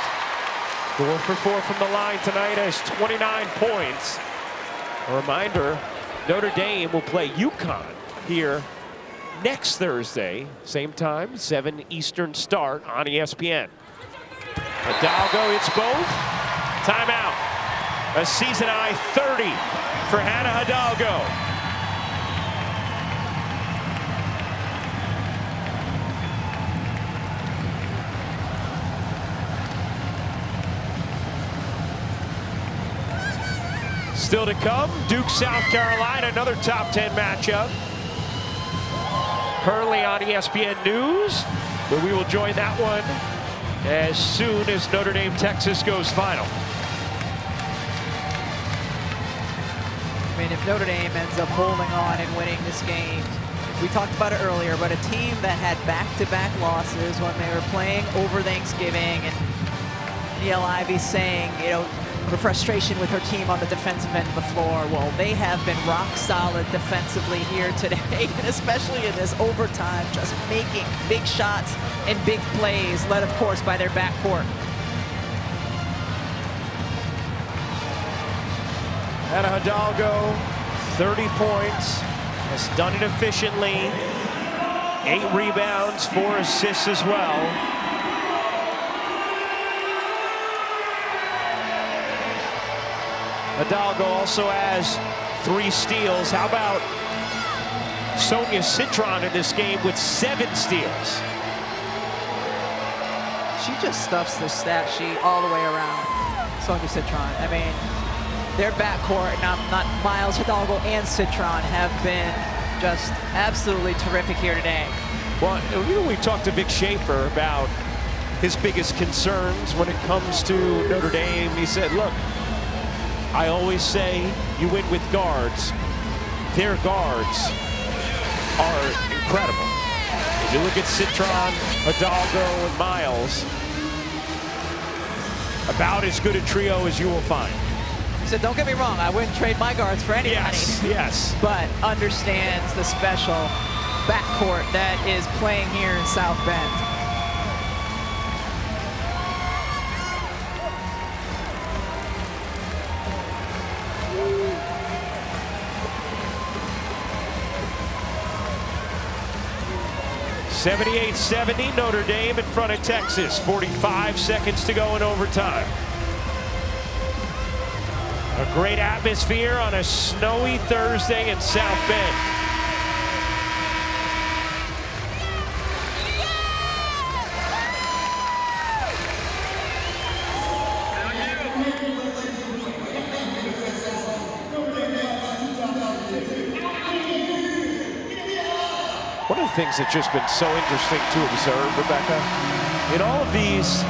4 for 4 from the line tonight, has 29 points. A reminder, Notre Dame will play UConn here next Thursday, same time, 7 Eastern start on ESPN. Hidalgo hits both. Timeout. A season high 30 for Hannah Hidalgo. Still to come, Duke, South Carolina, another top 10 matchup. Currently on ESPN News, but we will join that one as soon as Notre Dame, Texas goes final. I mean, if Notre Dame ends up holding on and winning this game, we talked about it earlier, but a team that had back-to-back losses when they were playing over Thanksgiving, and Neil Ivey saying, you know, the frustration with her team on the defensive end of the floor. Well, they have been rock solid defensively here today, and especially in this overtime, just making big shots and big plays, led, of course, by their backcourt. Hannah Hidalgo, 30 points, has done it efficiently. 8 rebounds, 4 assists as well. Hidalgo also has 3 steals. How about Sonia Citron in this game with 7 steals? She just stuffs the stat sheet all the way around, Sonia Citron. I mean, their backcourt, not Miles, Hidalgo, and Citron, have been just absolutely terrific here today. Well, you know, we talked to Vic Schaefer about his biggest concerns when it comes to Notre Dame. He said, look, I always say you win with guards. Their guards are incredible. If you look at Citron, Hidalgo, and Miles, about as good a trio as you will find. He said, don't get me wrong, I wouldn't trade my guards for anybody. Yes, yes. But understands the special backcourt that is playing here in South Bend. .78-70, Notre Dame in front of Texas. 45 seconds to go in overtime. A great atmosphere on a snowy Thursday in South Bend. One of the things that's just been so interesting to observe, Rebecca, in all of these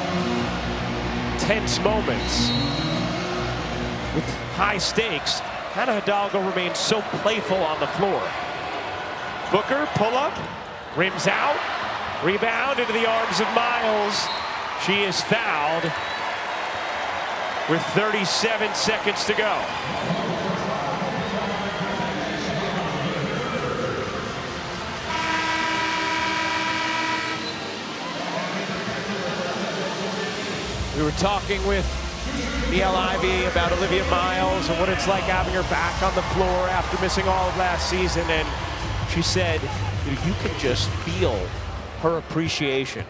tense moments with high stakes, Hannah Hidalgo remains so playful on the floor. Booker, pull up, rims out, Rebound into the arms of Miles. She is fouled with 37 seconds to go. We were talking with Neil Ivey about Olivia Miles and what it's like having her back on the floor after missing all of last season, and she said, you can just feel her appreciation.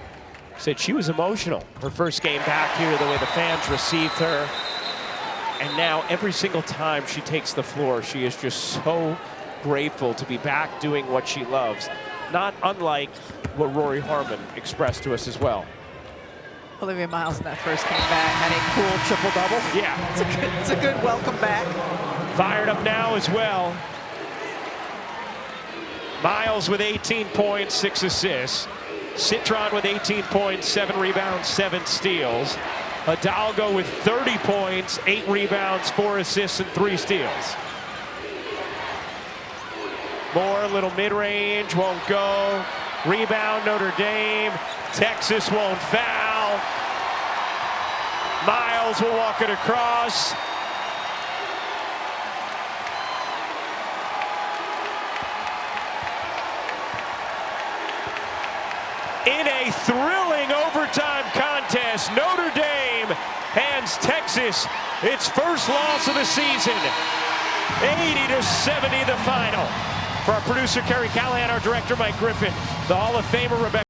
Said she was emotional her first game back here, the way the fans received her. And now every single time she takes the floor, she is just so grateful to be back doing what she loves. Not unlike what Rory Harmon expressed to us as well. Olivia Miles in that first game back had a cool triple-double. Yeah. It's a good welcome back. Fired up now as well. Miles with 18 points, 6 assists. Citron with 18 points, 7 rebounds, 7 steals. Hidalgo with 30 points, 8 rebounds, 4 assists, and 3 steals. Moore, little mid-range, won't go. Rebound, Notre Dame. Texas won't foul. Miles will walk it across. In a thrilling overtime contest, Notre Dame hands Texas its first loss of the season. 80-70 the final. For our producer, Kerry Callahan, our director, Mike Griffin, the Hall of Famer, Rebecca